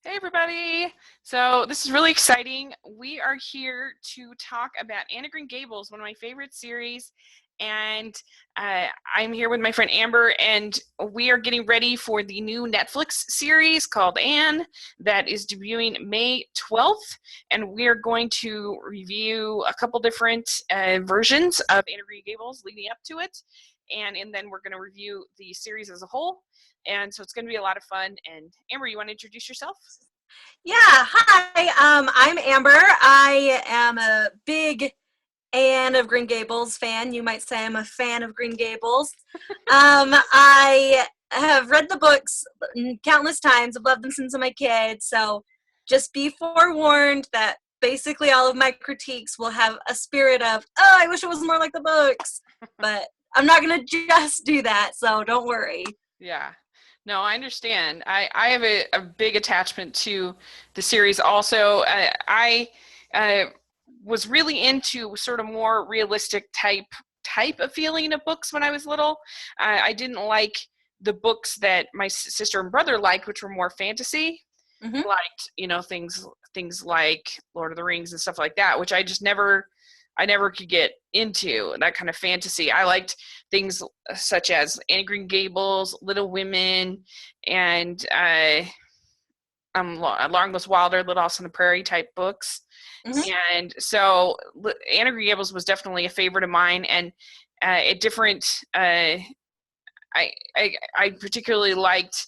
Hey everybody! So this is really exciting. We are here to talk about Anne of Green Gables, one of my favorite series, and I'm here with my friend Amber, and we are getting ready for the new Netflix series called Anne that is debuting May 12th, and we are going to review a couple different versions of Anne of Green Gables leading up to it, and then we're going to review the series as a whole. And so it's going to be a lot of fun. And Amber, you want to introduce yourself? Yeah, hi. I'm Amber. I am a big Anne of Green Gables fan. You might say I'm a fan of Green Gables. I have read the books countless times. I've loved them since I'm a kid. So just be forewarned that basically all of my critiques will have a spirit of, oh, I wish it was more like the books. But I'm not going to just do that, so don't worry. Yeah. No, I understand. I have a big attachment to the series also. I was really into sort of more realistic type of feeling of books when I was little. I didn't like the books that my sister and brother liked, which were more fantasy. Mm-hmm. Liked, things like Lord of the Rings and stuff like that, which I never could get into that kind of fantasy. I liked things such as Anne of Green Gables, Little Women, and Long Goes Wilder, Little House on the Prairie type books. Mm-hmm. And so Anne of Green Gables was definitely a favorite of mine, and I particularly liked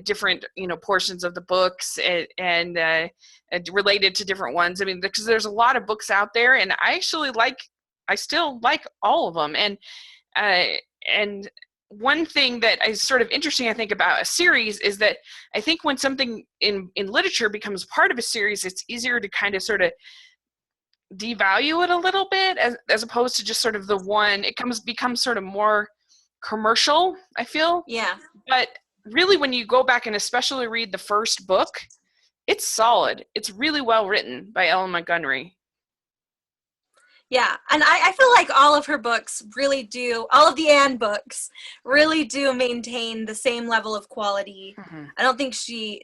different portions of the books and related to different ones. I mean, because there's a lot of books out there, and I still like all of them. And one thing that is sort of interesting, I think, about a series is that I think when something in literature becomes part of a series, it's easier to kind of sort of devalue it a little bit as opposed to just sort of the one. It becomes sort of more commercial, I feel. Yeah. But really, when you go back and especially read the first book, it's solid. It's really well written by Ellen Montgomery. Yeah, and I feel like all of her books really do, all of the Anne books really do maintain the same level of quality. Mm-hmm. I don't think she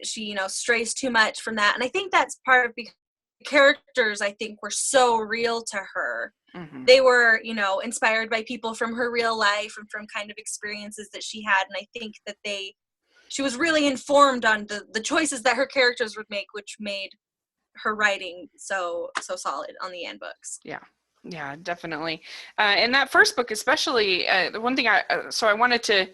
strays too much from that. And I think that's part of because the characters, I think, were so real to her. Mm-hmm. They were, inspired by people from her real life and from kind of experiences that she had. And I think that she was really informed on the choices that her characters would make, which made her writing so solid on the Anne books. Yeah, definitely. In that first book, especially, the one thing I wanted to,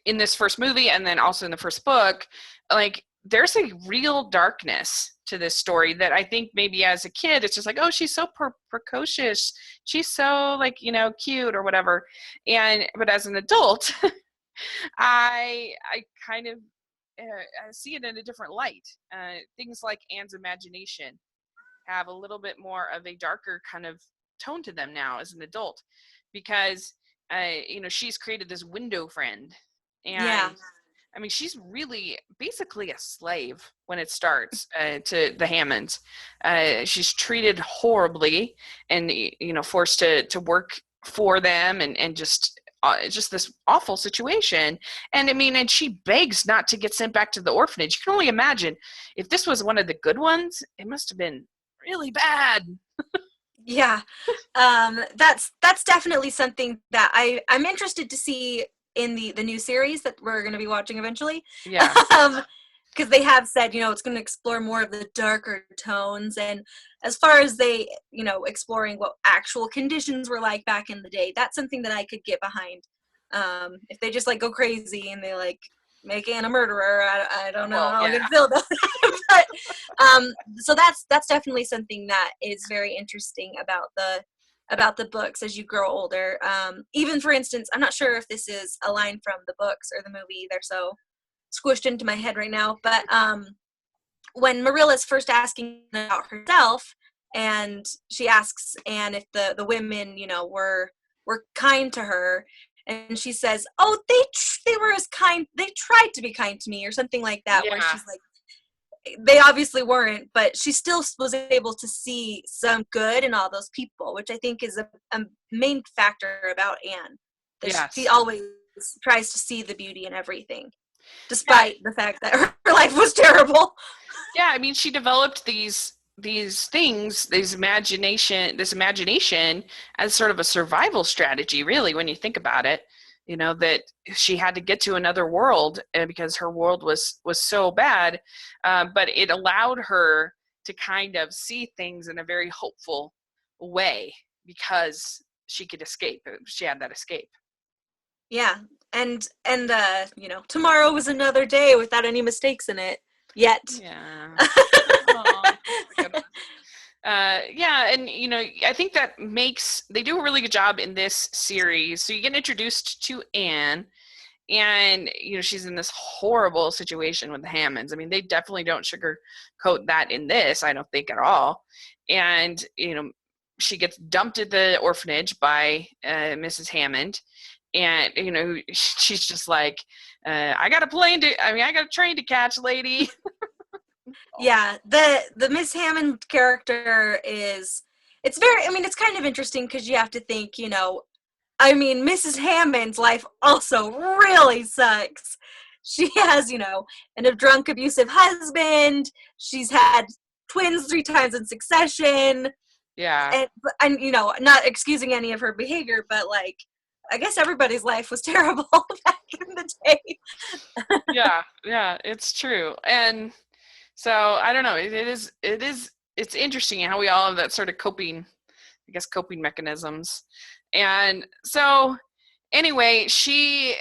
in this first movie and then also in the first book, like, there's a real darkness to this story that I think maybe as a kid, it's just like, oh, she's so precocious. She's so, cute or whatever. But as an adult, I kind of see it in a different light. Things like Anne's imagination have a little bit more of a darker kind of tone to them now as an adult, because she's created this window friend, and yeah. I mean, she's really basically a slave when it starts to the Hammonds. She's treated horribly and forced to work for them, and just this awful situation. And I mean, and she begs not to get sent back to the orphanage. You can only imagine if this was one of the good ones, it must have been really bad. Yeah, that's definitely something that I'm interested to see in the new series that we're going to be watching eventually. Yeah. Because they have said, it's going to explore more of the darker tones. And as far as they, exploring what actual conditions were like back in the day, that's something that I could get behind. If they just go crazy and they make Anne a murderer, I don't know how I'm going to feel about that. But, so that's definitely something that is very interesting about the books as you grow older. Even, for instance, I'm not sure if this is a line from the books or the movie. They're so squished into my head right now. But when Marilla's first asking about herself, and she asks Anne if the women, were kind to her, and she says, oh, they were as kind, they tried to be kind to me, or something like that, yeah. Where she's like, they obviously weren't, but she still was able to see some good in all those people, which I think is a main factor about Anne. That yes. She always tries to see the beauty in everything, despite the fact that her life was terrible. Yeah, I mean, she developed these things, this imagination as sort of a survival strategy, really, when you think about it. That she had to get to another world because her world was so bad, but it allowed her to kind of see things in a very hopeful way because she could escape. She had that escape. Yeah, and tomorrow was another day without any mistakes in it yet. Yeah. Oh, good one. Yeah, and I think that they do a really good job in this series. So you get introduced to Anne, and she's in this horrible situation with the Hammonds. I mean, they definitely don't sugarcoat that in this, I don't think, at all. And she gets dumped at the orphanage by Mrs. Hammond, and she's just like, I got a train to catch, lady. Yeah, the Miss Hammond character it's kind of interesting because you have to think, Mrs. Hammond's life also really sucks. She has, a drunk, abusive husband. She's had twins 3 times in succession. Yeah. And not excusing any of her behavior, but like, I guess everybody's life was terrible back in the day. Yeah, it's true. And so I don't know. It's interesting how we all have that sort of coping mechanisms. And so anyway, she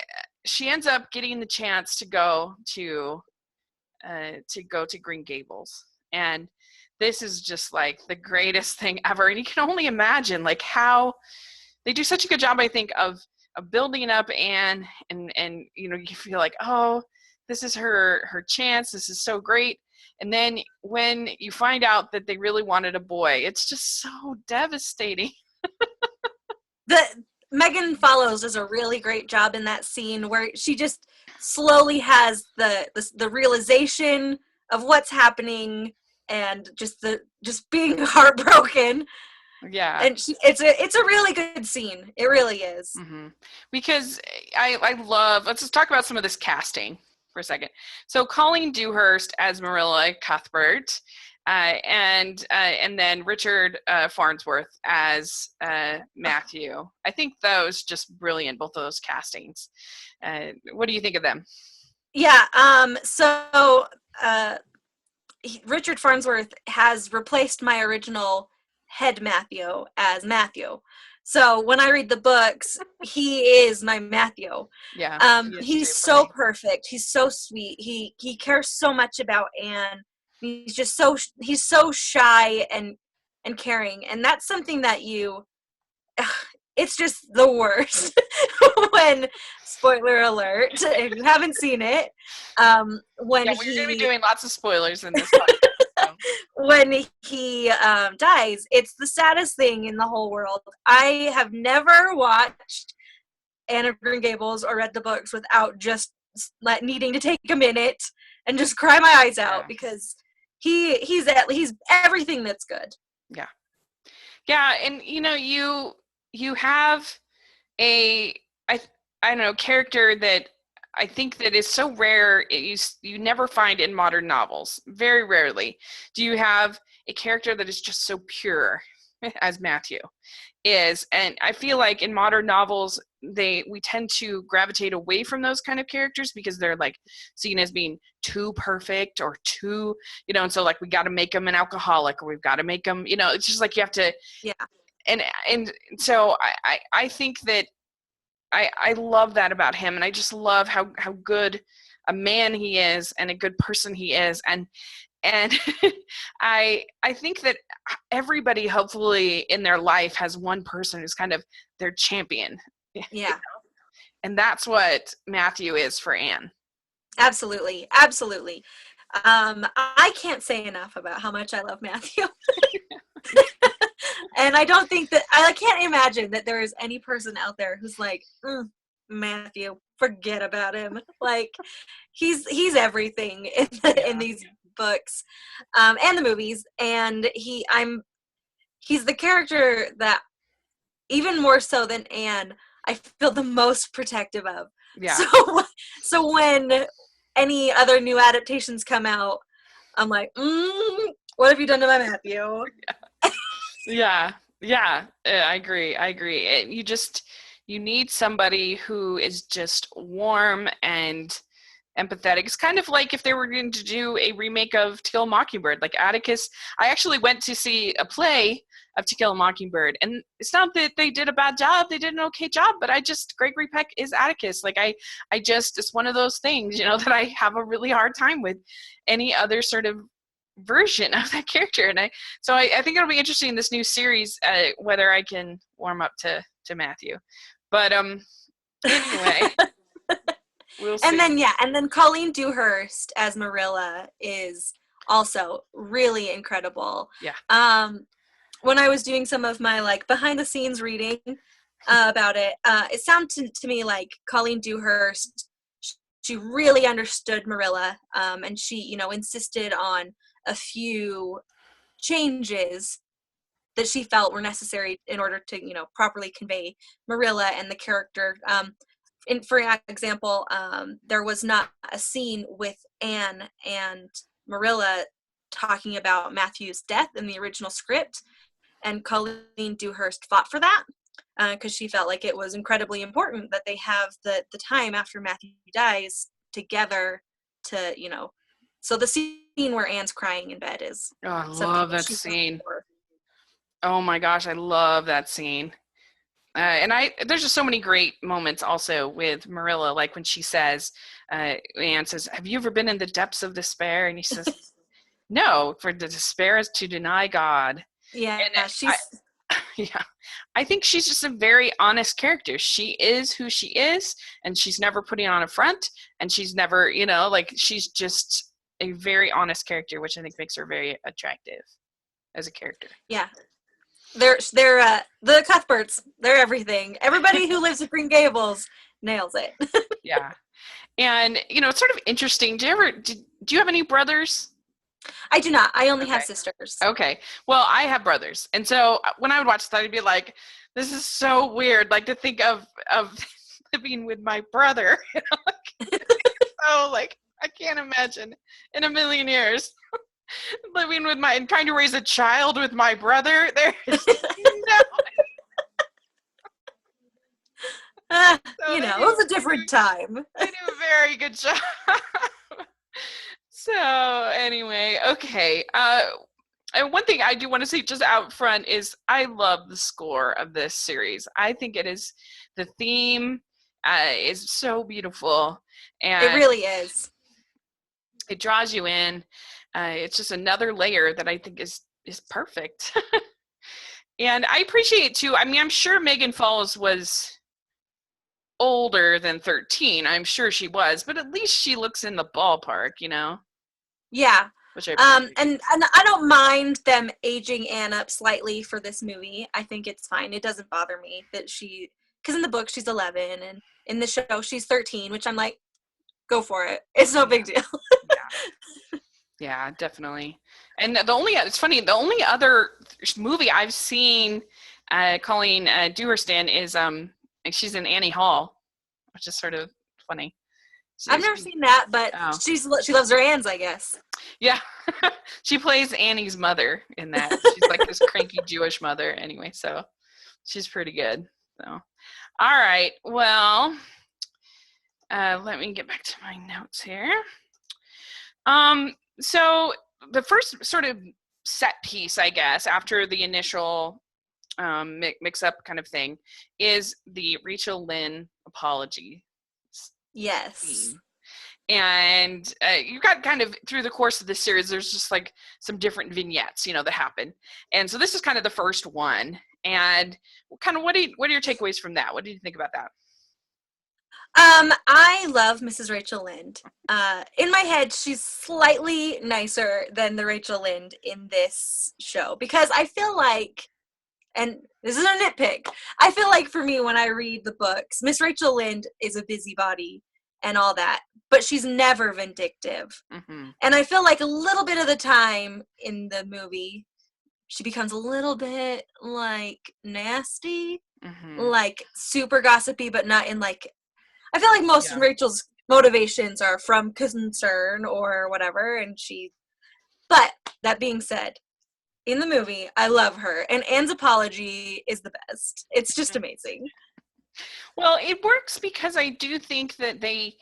ends up getting the chance to go to Green Gables, and this is just like the greatest thing ever. And you can only imagine like how they do such a good job, I think, of building up Anne, and you feel like, oh, this is her chance. This is so great. And then when you find out that they really wanted a boy, it's just so devastating. Megan Follows does a really great job in that scene where she just slowly has the realization of what's happening and just being heartbroken. Yeah. And it's a really good scene. It really is. Mm-hmm. Because let's just talk about some of this casting for a second. So Colleen Dewhurst as Marilla Cuthbert, and then Richard Farnsworth as Matthew. I think that was just brilliant, both of those castings. What do you think of them? Yeah. Richard Farnsworth has replaced my original head Matthew as Matthew. So when I read the books, he is my Matthew. Yeah. He's so perfect. He's so sweet. He cares so much about Anne. He's so shy and caring, and that's something that it's just the worst when, spoiler alert, if you haven't seen it, when we're going to be doing lots of spoilers in this podcast. So. When he dies, it's the saddest thing in the whole world. I have never watched Anne of Green Gables or read the books without just needing to take a minute and just cry my eyes out, because he's everything that's good. Yeah, and you have I don't know, character that I think that is so rare. You never find in modern novels. Very rarely do you have a character that is just so pure as Matthew is. And I feel like in modern novels, we tend to gravitate away from those kind of characters because they're like seen as being too perfect or too, and so like we got to make them an alcoholic, or we've got to make them, it's just like you have to. Yeah. And so I think that I love that about him, and I just love how good a man he is and a good person he is, and I think that everybody hopefully in their life has one person who's kind of their champion. Yeah. And that's what Matthew is for Anne. Absolutely. I can't say enough about how much I love Matthew. And I don't think that I can't imagine that there is any person out there who's like, Matthew, forget about him. Like he's everything in these books and the movies, and he's the character that, even more so than Anne, I feel the most protective of. Yeah. So when any other new adaptations come out, I'm like, what have you done to my Matthew? Yeah. I agree. You need somebody who is just warm and empathetic. It's kind of like if they were going to do a remake of To Kill a Mockingbird, like Atticus. I actually went to see a play of To Kill a Mockingbird, and it's not that they did a bad job, they did an okay job, but Gregory Peck is Atticus. Like it's one of those things, that I have a really hard time with any other sort of version of that character. And I think it'll be interesting in this new series, whether I can warm up to Matthew. But anyway, we'll see. And then Colleen Dewhurst as Marilla is also really incredible. Yeah. When I was doing some of my behind the scenes reading about it, it sounded to me like Colleen Dewhurst, she really understood Marilla, and she, insisted on a few changes that she felt were necessary in order to, properly convey Marilla and the character. For example, there was not a scene with Anne and Marilla talking about Matthew's death in the original script, and Colleen Dewhurst fought for that because she felt like it was incredibly important that they have the time after Matthew dies together to, so the scene where Anne's crying in bed is I love that scene. Oh my gosh, I love that scene. And there's just so many great moments also with Marilla, like when she says, Anne says, "Have you ever been in the depths of despair?" And he says, "No, for the despair is to deny God." Yeah, and I think she's just a very honest character. She is who she is, and she's never putting on a front, and she's never, she's just a very honest character, which I think makes her very attractive as a character. Yeah. They're the Cuthberts. They're everything. Everybody who lives at Green Gables nails it. Yeah. And, it's sort of interesting. Do you have any brothers? I do not. I only have sisters. Okay. Well, I have brothers. And so when I would watch that, I'd be like, this is so weird. Like to think of living with my brother. So I can't imagine in a million years living with and trying to raise a child with my brother. There's no. It was a different time. They do a very good job. So anyway, okay. And one thing I do want to say just out front is I love the score of this series. I think the theme is so beautiful. And it really is. It draws you in. It's just another layer that I think is perfect. And I appreciate too. I mean, I'm sure Megan Falls was older than 13. I'm sure she was, but at least she looks in the ballpark, Yeah. Which I and I don't mind them aging Anne up slightly for this movie. I think it's fine. It doesn't bother me that because in the book she's 11 and in the show she's 13, which I'm like, go for it. It's no big deal. Yeah, definitely. And it's funny, the only other movie I've seen Colleen Dewhurst in is she's in Annie Hall, which is sort of funny. I've never seen that, but she loves her Annes, I guess. Yeah. She plays Annie's mother in that. She's like this cranky Jewish mother anyway, so she's pretty good. So, all right. Well, let me get back to my notes here. So the first sort of set piece, I guess, after the initial mix-up kind of thing, is the Rachel Lynde apology. Yes. Scene. And you got kind of through the course of the series, there's just like some different vignettes, that happen. And so this is kind of the first one. And kind of what are your takeaways from that? What did you think about that? I love Mrs. Rachel Lynde. In my head, she's slightly nicer than the Rachel Lynde in this show because I feel like, and this is a nitpick, I feel like for me when I read the books, Miss Rachel Lynde is a busybody and all that, but she's never vindictive. Mm-hmm. And I feel like a little bit of the time in the movie, she becomes a little bit nasty, mm-hmm. Super gossipy, but not in I feel like most of Rachel's motivations are from concern or whatever, and she But that being said, in the movie, I love her, and Anne's apology is the best. It's just amazing. Well, it works because I do think that they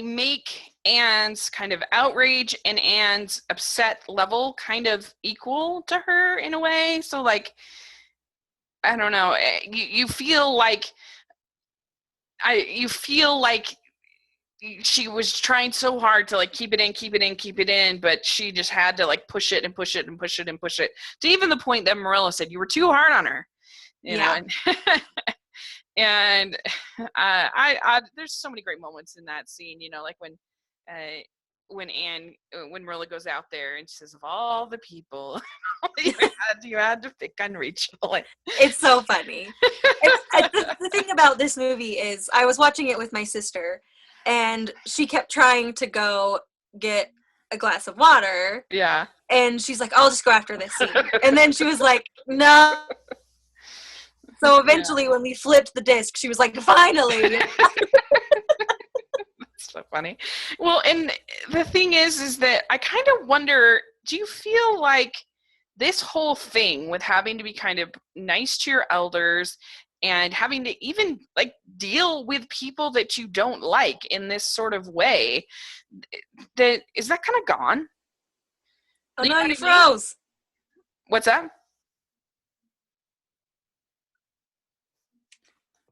make Anne's kind of outrage and Anne's upset level kind of equal to her in a way. So like, I don't know, you feel like she was trying so hard to like keep it in, but she just had to like push it and push it and push it and push it to even the point that Marilla said you were too hard on her, you know. And I there's so many great moments in that scene, you know, like when Marilla goes out there and she says, of all the people you had to pick on Rachel. It's so funny. The thing about this movie is I was watching it with my sister, and she kept trying to go get a glass of water. Yeah. And she's like, I'll just go after this scene. And then she was like, no. So eventually when we flipped the disc, she was like, finally. That's so funny. Well, and the thing is that I kind of wonder, do you feel like this whole thing with having to be kind of nice to your elders and having to even like deal with people that you don't like in this sort of way, is that kind of gone? Oh no, you froze. What's that?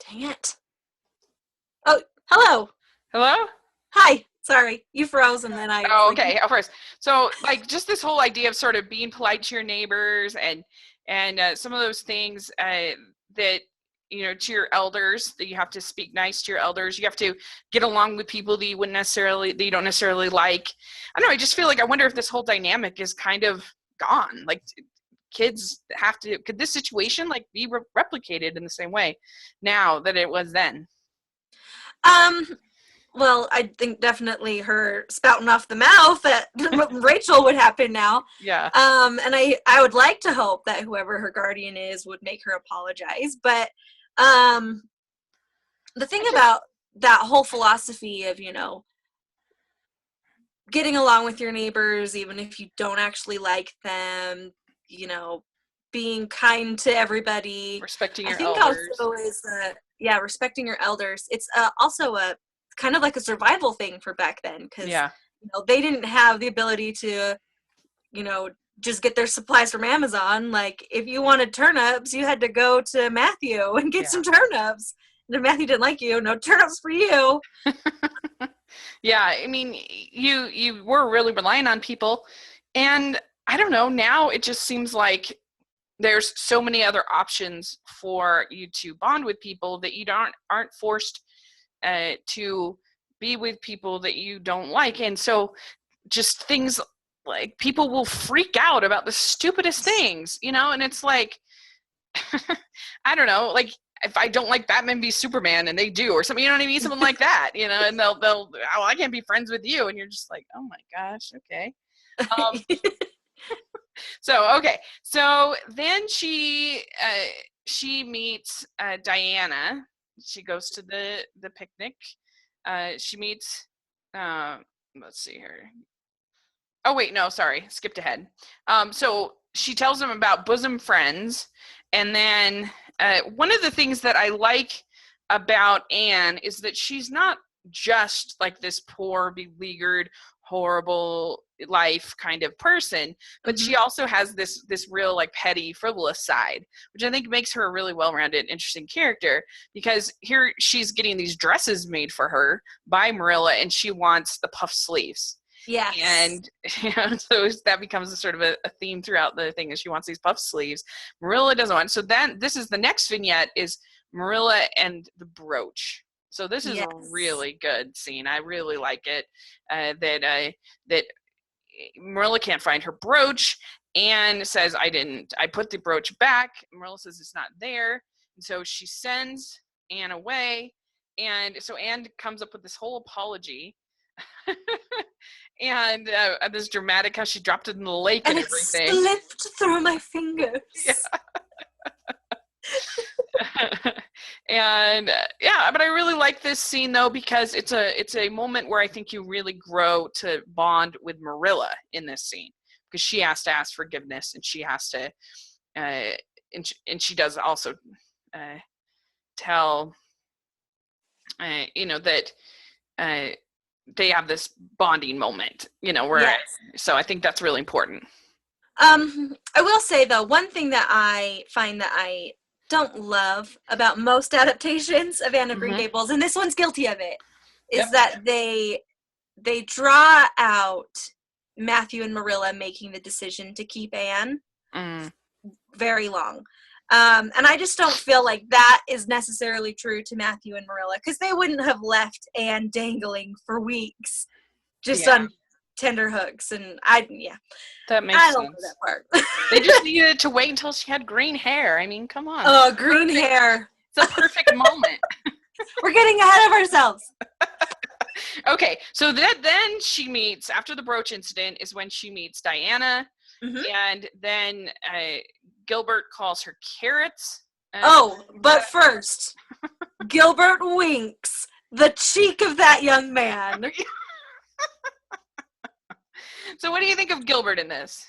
Dang it. Oh, hello. Hello? Hi. Sorry. You froze and then I... Oh, okay. Of course. So, like, just this whole idea of sort of being polite to your neighbors and some of those things that, you know, to your elders, that you have to speak nice to your elders. You have to get along with people that you don't necessarily like. I don't know. I just feel like I wonder if this whole dynamic is kind of gone. Like, kids could this situation like be replicated in the same way now that it was then? Well, I think definitely her spouting off the mouth at Rachel would happen now. Yeah. And I would like to hope that whoever her guardian is would make her apologize. But the thing about that whole philosophy of, you know, getting along with your neighbors, even if you don't actually like them, you know, being kind to everybody. Respecting your elders. I think also is, respecting your elders. It's also a kind of like a survival thing for back then, because you know, they didn't have the ability to, you know, just get their supplies from Amazon. Like, if you wanted turnips, you had to go to Matthew and get some turnips. And if Matthew didn't like you, no turnips for you. Yeah, I mean, you were really relying on people, and I don't know, now it just seems like there's so many other options for you to bond with people that you aren't forced to be with people that you don't like. And so just things like people will freak out about the stupidest things, you know, and it's like, I don't know, like if I don't like Batman v Superman and they do, or something, you know what I mean? Something like that, you know, and they'll, oh, I can't be friends with you. And you're just like, oh my gosh. Okay. So then she meets Diana. She goes to the picnic. She meets, let's see here. Oh wait, no, sorry, skipped ahead. So she tells him about bosom friends, and then one of the things that I like about Anne is that she's not just like this poor, beleaguered, horrible life kind of person, but she also has this real like petty, frivolous side, which I think makes her a really well-rounded, interesting character, because here she's getting these dresses made for her by Marilla, and she wants the puff sleeves. Yeah. And you know, so that becomes a sort of a theme throughout the thing, is she wants these puff sleeves. Marilla doesn't want. So then this is the next vignette is Marilla and the brooch. So this is a really good scene. I really like it. That Marilla can't find her brooch. Anne says, I put the brooch back. Marilla says it's not there. And so she sends Anne away. And so Anne comes up with this whole apology. And this dramatic how she dropped it in the lake and everything. And it slipped through my fingers. Yeah. And but I really like this scene though, because it's a moment where I think you really grow to bond with Marilla in this scene, because she has to ask forgiveness, and she has to, and she does also tell, that they have this bonding moment, where, Yes. so I think that's really important. I will say, though, one thing that I find that I don't love about most adaptations of Anne of Green Gables, and this one's guilty of it, is that they draw out Matthew and Marilla making the decision to keep Anne very long. And I just don't feel like that is necessarily true to Matthew and Marilla, because they wouldn't have left Anne dangling for weeks just on tender hooks. And that makes I sense. don't know that part. They just needed to wait until she had green hair. I mean, come on. Oh, green hair. It's a perfect moment. We're getting ahead of ourselves. Okay, so then she meets, after the Brooch incident is when she meets Diana, and then Gilbert calls her carrots. But first, Gilbert winks. The cheek of that young man. So what do you think of Gilbert in this?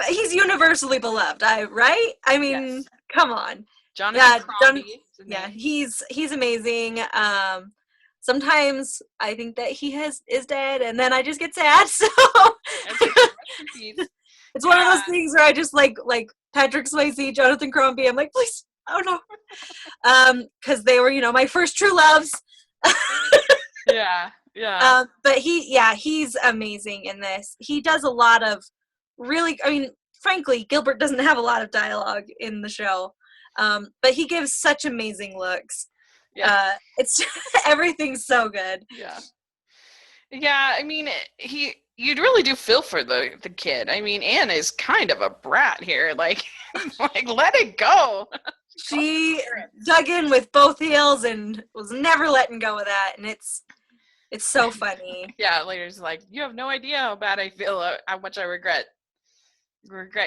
He's universally beloved, right? I mean, come on. Jonathan Crombie. He's amazing. Sometimes I think that he is dead, and then I just get sad. So it's one of those things where I just like Patrick Swayze, Jonathan Crombie. I'm like, please, oh no, because they were, my first true loves. But he's amazing in this. He does a lot of really. I mean, frankly, Gilbert doesn't have a lot of dialogue in the show, but he gives such amazing looks. It's everything's so good. I mean, you really do feel for the kid. I mean, Anne is kind of a brat here, like let it go. She dug in with both heels and was never letting go of that, and it's so funny. Later it's like, you have no idea how bad I feel, how much I regret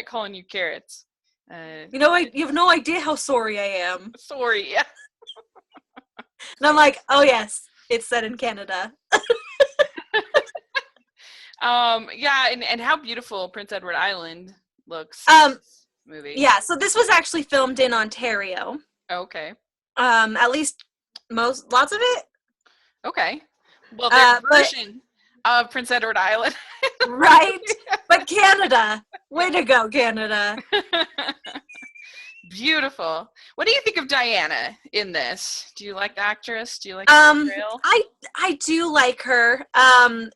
calling you carrots. You have no idea how sorry I am. Sorry, yeah. And I'm like, oh yes, it's set in Canada. And how beautiful Prince Edward Island looks. Movie. Yeah, so this was actually filmed in Ontario. Okay. At least lots of it. Okay. Well, there's a version of Prince Edward Island. Right? But Canada. Way to go, Canada. Beautiful. What do you think of Diana in this? Do you like the actress? Do you like the portrayal? I do like her.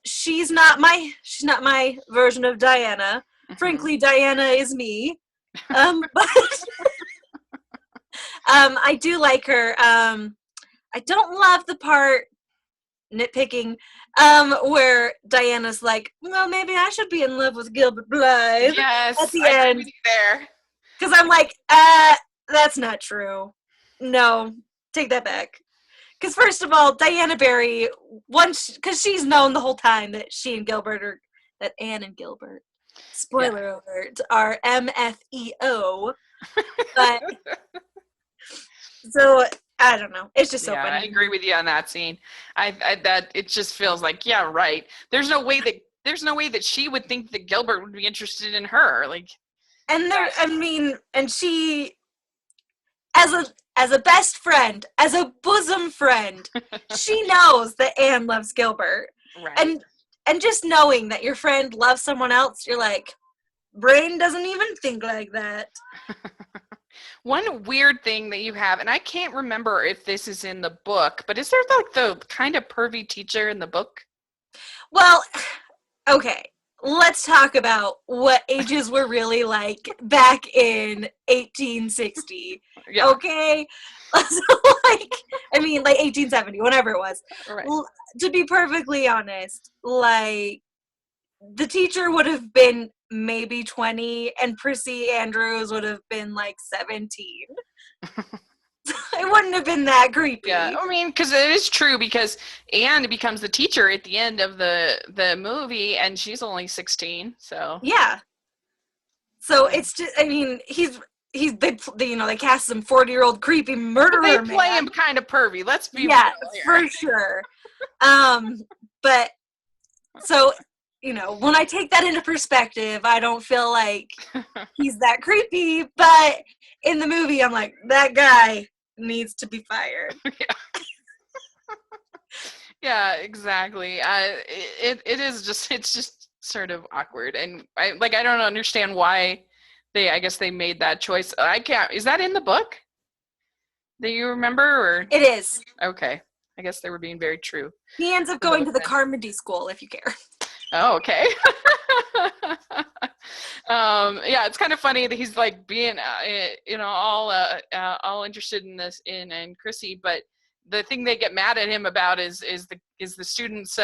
She's not my version of Diana. Frankly, Diana is me. But I do like her. I don't love the part, nitpicking, where Diana's like, well, maybe I should be in love with Gilbert Blythe. Yes, at the end. There. Because I'm like, that's not true. No, take that back. Because first of all, Diana Barry, because she's known the whole time that that Anne and Gilbert, spoiler alert, are MFEO. But so I don't know. It's just so funny. I agree with you on that scene. That it just feels like, right. There's no way that she would think that Gilbert would be interested in her. Like, and she, as a best friend, as a bosom friend, she knows that Anne loves Gilbert. Right. And just knowing that your friend loves someone else, you're like, brain doesn't even think like that. One weird thing that you have, and I can't remember if this is in the book, but is there like the kind of pervy teacher in the book? Well, okay. Let's talk about what ages were really like back in 1860. Yeah. Okay? So like 1870, whatever it was. Right. To be perfectly honest, like, the teacher would have been maybe 20 and Prissy Andrews would have been like 17. It wouldn't have been that creepy. Yeah, I mean, because it is true, because Anne becomes the teacher at the end of the movie, and she's only 16, so. Yeah. So it's just, I mean, they cast some 40-year-old creepy murderer man. They play him kind of pervy, let's be real here. For sure. But, so, when I take that into perspective, I don't feel like he's that creepy, but in the movie, I'm like, that guy needs to be fired. Yeah, exactly. It's just sort of awkward, and I don't understand why I guess they made that choice. I can't. Is that in the book? Do you remember? Or It is. okay, I guess they were being very true. He ends up going to the Carmody School, if you care. Oh, okay. Yeah, it's kind of funny that he's like being, all interested in this in Chrissy, but the thing they get mad at him about is the students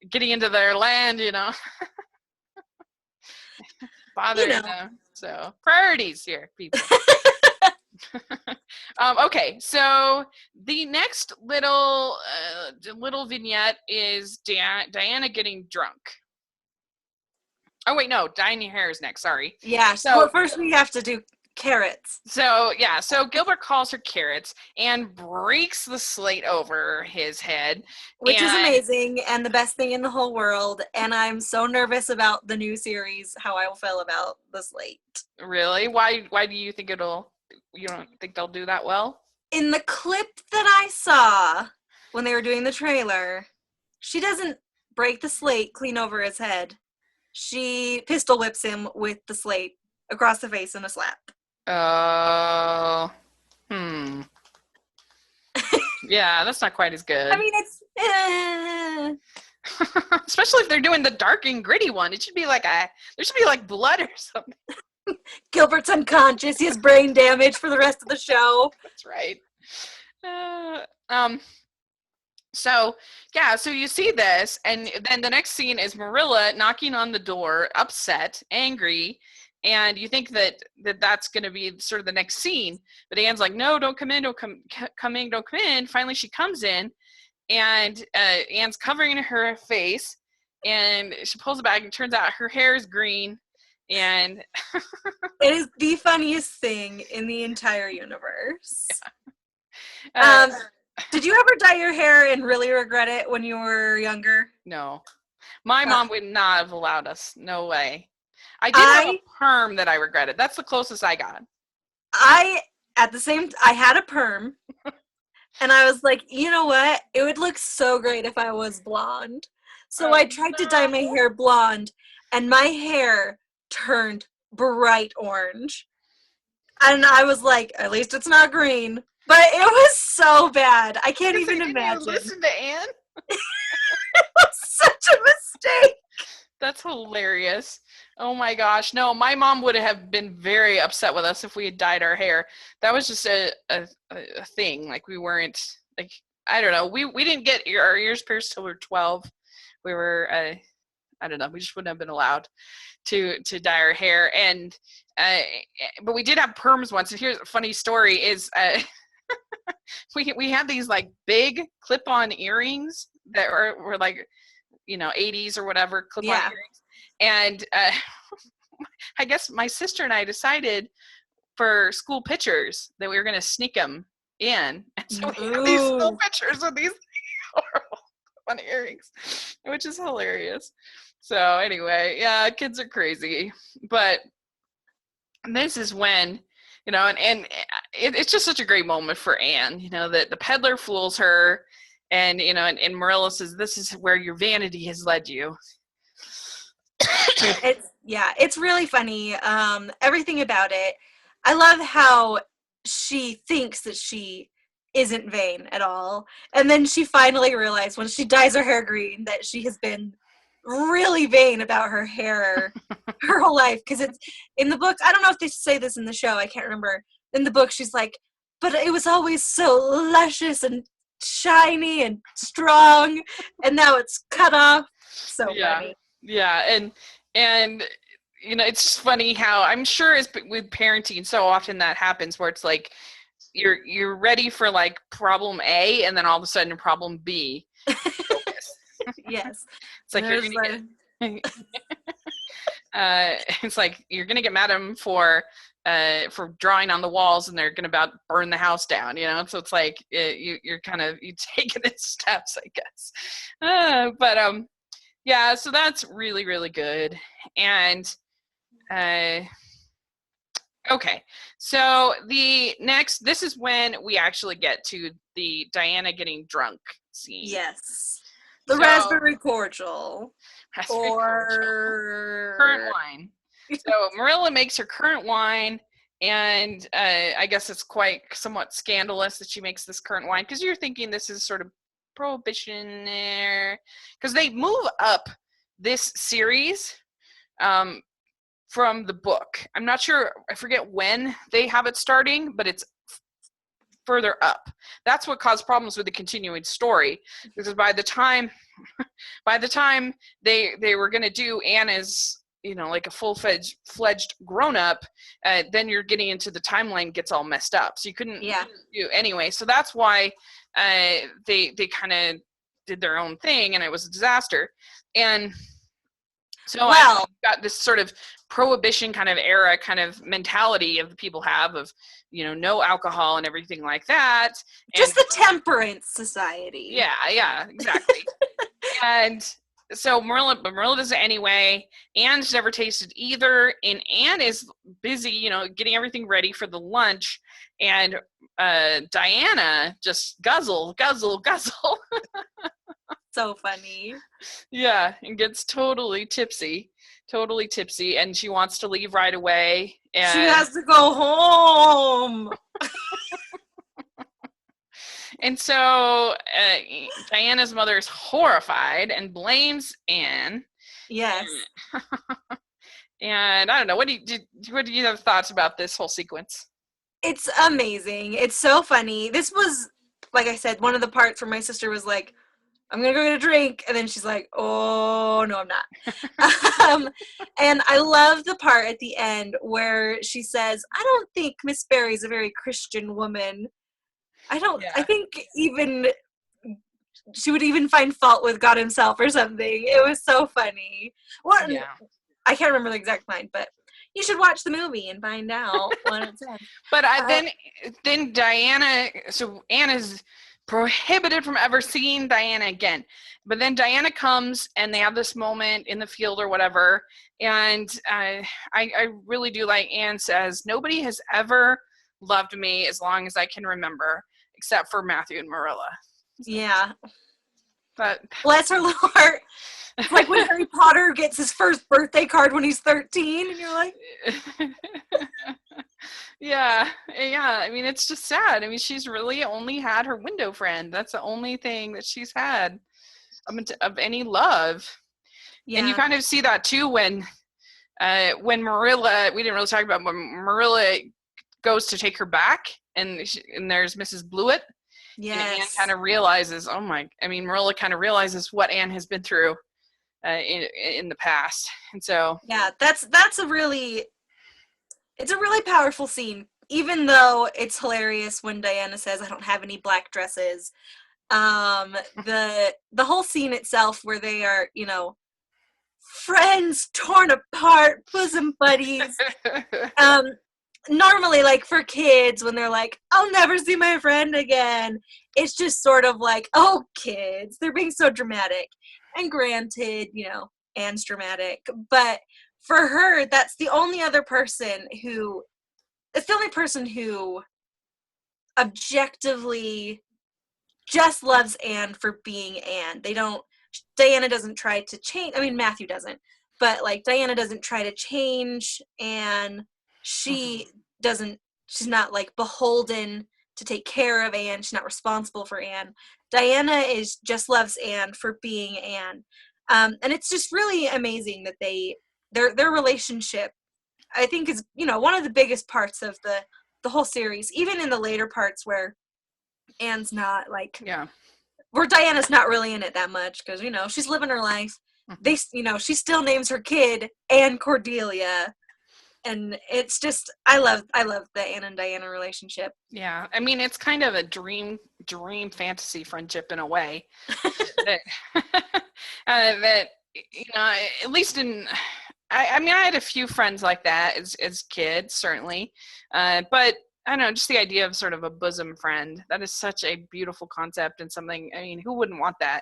getting into their land, bothering them. So priorities here, people. Okay, so the next little vignette is Diana getting drunk. Oh wait, no, dyeing your hair is next. Sorry. Yeah. So first we have to do carrots. So Gilbert calls her carrots and breaks the slate over his head, which is amazing and the best thing in the whole world. And I'm so nervous about the new series, how I will feel about the slate. Really? Why do you think you don't think they'll do that well? In the clip that I saw when they were doing the trailer, she doesn't break the slate clean over his head. She pistol whips him with the slate across the face in a slap. Oh. Yeah, that's not quite as good. I mean, it's especially if they're doing the dark and gritty one. It should be like there should be like blood or something. Gilbert's unconscious. He has brain damage for the rest of the show. That's right. So you see this, and then the next scene is Marilla knocking on the door, upset, angry, and you think that's going to be sort of the next scene. But Anne's like, no, don't come in, don't come in. Finally, she comes in, and Anne's covering her face, and she pulls it back, and it turns out her hair is green, and it is the funniest thing in the entire universe. Yeah. Did you ever dye your hair and really regret it when you were younger? No. My mom would not have allowed us. No way. I did have a perm that I regretted. That's the closest I got. I had a perm, and I was like, you know what? It would look so great if I was blonde. So I tried to dye my hair blonde, and my hair turned bright orange. And I was like, at least it's not green. But it was so bad. I can't even imagine. You listen to Anne? It was such a mistake. That's hilarious. Oh my gosh. No, my mom would have been very upset with us if we had dyed our hair. That was just a thing. Like, we weren't, like, I don't know. We didn't get our ears pierced till we were 12. We were, I don't know. We just wouldn't have been allowed to dye our hair. And, but we did have perms once. And here's a funny story is, we had these like big clip-on earrings that were like, 80s or whatever, clip-on earrings. And I guess my sister and I decided for school pictures that we were going to sneak them in. And so we had these school pictures with these horrible clip-on earrings, which is hilarious. So anyway, yeah, kids are crazy. But this is when, and it's just such a great moment for Anne, that the peddler fools her, and, and Marilla says, this is where your vanity has led you. It's really funny. Everything about it. I love how she thinks that she isn't vain at all. And then she finally realized when she dyes her hair green that she has been really vain about her hair her whole life, because it's in the book. I don't know if they say this in the show, I can't remember. In the book she's like, but it was always so luscious and shiny and strong, and now it's cut off. So funny. And it's just funny how, I'm sure as with parenting, so often that happens where it's like you're ready for like problem A, and then all of a sudden problem B. Yes. It's like you're gonna get, it's like you're gonna get mad at them for drawing on the walls, and they're gonna about burn the house down, So it's like you're taking it steps, I guess. Yeah, so that's really, really good. And okay, so this is when we actually get to the Diana getting drunk scene. Yes. The So, raspberry cordial. current wine. So Marilla makes her current wine, and I guess it's quite somewhat scandalous that she makes this current wine, because you're thinking this is sort of prohibition there, because they move up this series from the book. I'm not sure, I forget when they have it starting, but it's further up. That's what caused problems with the continuing story, because by the time they were going to do Anne as, like a full-fledged grown-up, then you're getting into the timeline gets all messed up, so you couldn't do anyway. So that's why they kind of did their own thing, and it was a disaster. And so I got this sort of prohibition kind of era kind of mentality of the people have of, no alcohol and everything like that. Just the temperance society. Yeah, exactly. And so Marilla does it anyway. Anne's never tasted either, and Anne is busy, getting everything ready for the lunch, and Diana just guzzle. So funny. Yeah, and gets totally tipsy, and she wants to leave right away. And she has to go home. And so Diana's mother is horrified and blames Anne. Yes. And I don't know, what do you have thoughts about this whole sequence? It's amazing. It's so funny. This was, like I said, one of the parts where my sister was like, I'm gonna go get a drink, and then she's like, oh no, I'm not. And I love the part at the end where she says, I don't think Miss Barry's a very Christian woman. I think even she would even find fault with God himself or something. It was so funny. I can't remember the exact line, but you should watch the movie and find out what it says. But then Diana, so Anne is prohibited from ever seeing Diana again. But then Diana comes, and they have this moment in the field or whatever, and I really do like Anne says, nobody has ever loved me as long as I can remember, except for Matthew and Marilla. Yeah. But bless her little heart. It's like when Harry Potter gets his first birthday card when he's 13, and you're like... Yeah. I mean, it's just sad. I mean, she's really only had her window friend. That's the only thing that she's had of any love. Yeah. And you kind of see that too when Marilla, we didn't really talk about, when Marilla goes to take her back, and there's Mrs. Blewett. Yes. And Anne kind of realizes, Marilla kind of realizes what Anne has been through in the past. And so... Yeah, that's a really powerful scene, even though it's hilarious when Diana says, I don't have any black dresses. The whole scene itself where they are, friends torn apart, bosom buddies. Normally, like, for kids, when they're like, I'll never see my friend again, it's just sort of like, oh, kids, they're being so dramatic. And granted, Anne's dramatic, but for her, that's the only person who objectively just loves Anne for being Anne. Diana doesn't try to change, Matthew doesn't, but, like, Diana doesn't try to change, and she's not, like, beholden to take care of Anne. She's not responsible for Anne. Diana just loves Anne for being Anne. And it's just really amazing that their relationship, I think, is, one of the biggest parts of the whole series, even in the later parts where Anne's not, like, where Diana's not really in it that much, because, she's living her life. She still names her kid Anne Cordelia. And it's just, I love the Anne and Diana relationship. Yeah, it's kind of a dream fantasy friendship in a way. that at least in, I had a few friends like that as kids, certainly. But I don't know, just the idea of sort of a bosom friend, that is such a beautiful concept, and something, who wouldn't want that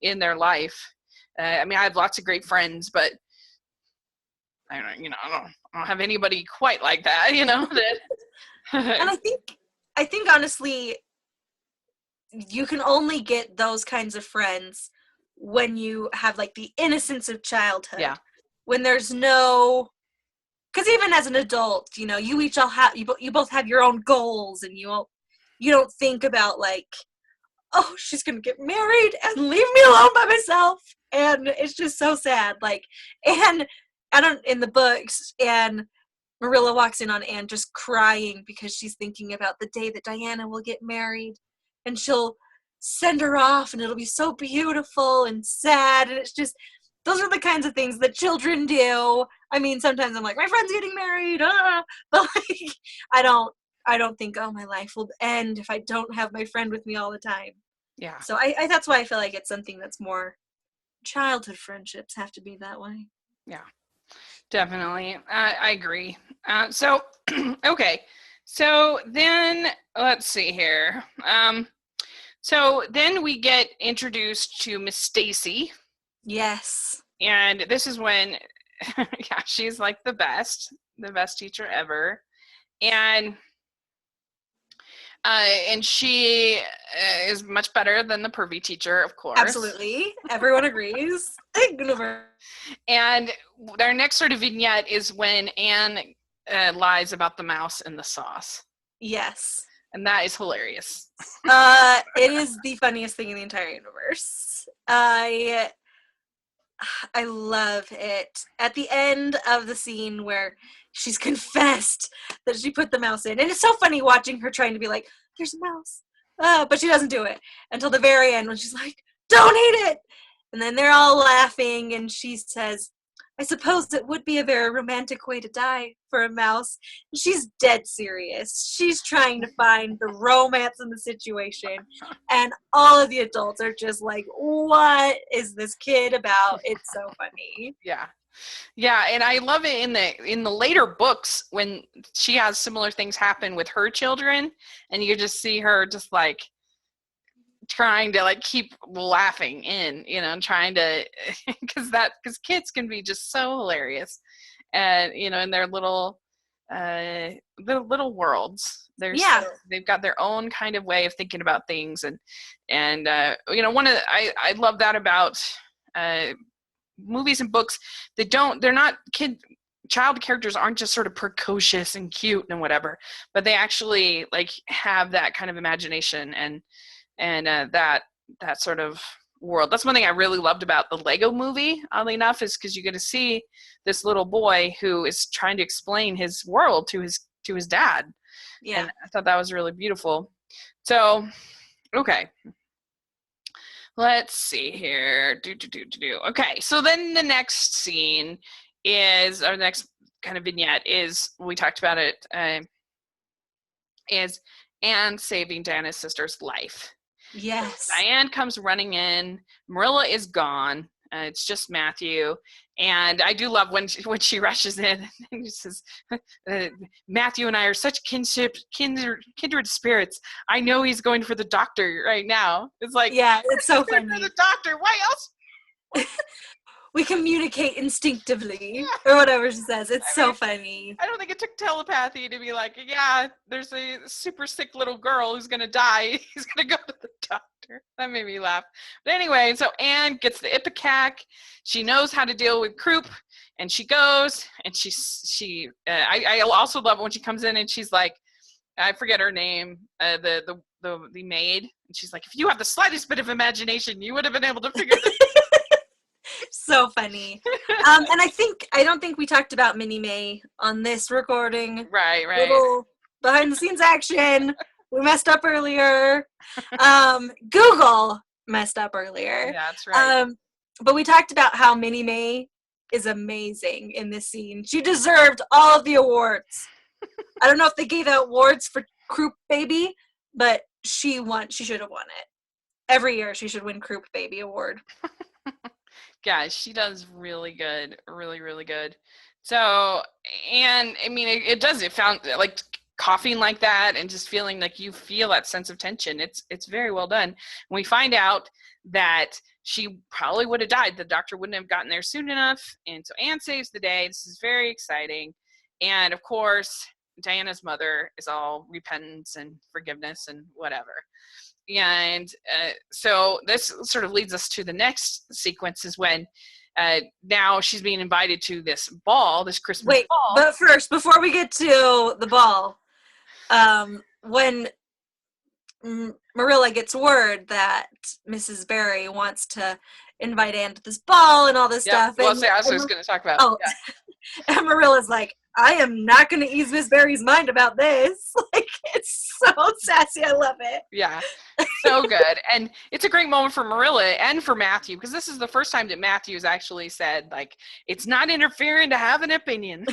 in their life? I mean, I have lots of great friends, but I don't have anybody quite like that, that. And I think honestly, you can only get those kinds of friends when you have like the innocence of childhood. Yeah. When there's no, because even as an adult, you each all have, you both have your own goals, and you don't think about like, oh, she's gonna get married and leave me alone by myself, and it's just so sad. Like, and in the books, and Marilla walks in on Anne just crying because she's thinking about the day that Diana will get married, and she'll send her off, and it'll be so beautiful and sad, and it's just, those are the kinds of things that children do. I mean, sometimes I'm like, my friend's getting married, but like, I don't think, oh, my life will end if I don't have my friend with me all the time. Yeah. So I that's why I feel like it's something that's more, childhood friendships have to be that way. Yeah, definitely. I agree. So, okay. So then let's see here. So then we get introduced to Miss Stacy. Yes. And this is when, yeah, she's like the best teacher ever. And she is much better than the pervy teacher, of course. Absolutely. Everyone agrees. And our next sort of vignette is when Anne lies about the mouse and the sauce. Yes. And that is hilarious. It is the funniest thing in the entire universe. I love it. At the end of the scene where she's confessed that she put the mouse in. And it's so funny watching her trying to be like, there's a mouse. But she doesn't do it until the very end when she's like, don't eat it. And then they're all laughing, and she says, I suppose it would be a very romantic way to die for a mouse. And she's dead serious. She's trying to find the romance in the situation. And all of the adults are just like, what is this kid about? It's so funny. Yeah. Yeah, and I love it in the later books when she has similar things happen with her children, and you just see her just like trying to like keep laughing and trying to because kids can be just so hilarious, and in their little worlds. They've got their own kind of way of thinking about things, and one of I love that about movies and books. They're not child characters aren't just sort of precocious and cute and whatever, but they actually like have that kind of imagination and that sort of world. That's one thing I really loved about the Lego movie, oddly enough, is because you get to see this little boy who is trying to explain his world to his dad. Yeah. And I thought that was really beautiful. So, okay. Let's see here. Okay, so then the next scene is, our next kind of vignette is, we talked about it, is Anne saving Diana's sister's life. Yes. Diane comes running in. Marilla is gone. It's just Matthew. And I do love when she rushes in and she says, Matthew and I are such kindred spirits. I know he's going for the doctor right now. It's like, yeah, it's so funny. For the doctor. Why else? We communicate instinctively, or whatever she says. It's so funny. I don't think it took telepathy to be like, yeah, there's a super sick little girl who's going to die. He's going to go to the doctor. That made me laugh. But anyway, so Anne gets the ipecac. She knows how to deal with croup, and she goes, and I also love it when she comes in and she's like, I forget her name, the maid, and she's like, if you have the slightest bit of imagination, you would have been able to figure this out. So funny. And I don't think we talked about Minnie May on this recording. Right. Little behind the scenes action. We messed up earlier. Google messed up earlier. Yeah, that's right. But we talked about how Minnie May is amazing in this scene. She deserved all of the awards. I don't know if they gave out awards for Croup Baby, but she won. She should have won it. Every year she should win Croup Baby Award. Yeah, she does really good, really, really good. So, and I mean, it found like coughing like that and just feeling like you feel that sense of tension. It's very well done. When we find out that she probably would have died, the doctor wouldn't have gotten there soon enough, and so Anne saves the day. This is very exciting. And of course, Diana's mother is all repentance and forgiveness and whatever. And so this sort of leads us to the next sequence, is when now she's being invited to this ball, this Christmas ball. But first, before we get to the ball, when Marilla gets word that Mrs. Barry wants to invite Anne to this ball and all this stuff. Well, that's what I was going to talk about. Oh, yeah. And Marilla's like, I am not going to ease Miss Barry's mind about this. Like, it's so sassy. I love it. Yeah, so good. And it's a great moment for Marilla and for Matthew, because this is the first time that Matthew's actually said, like, it's not interfering to have an opinion.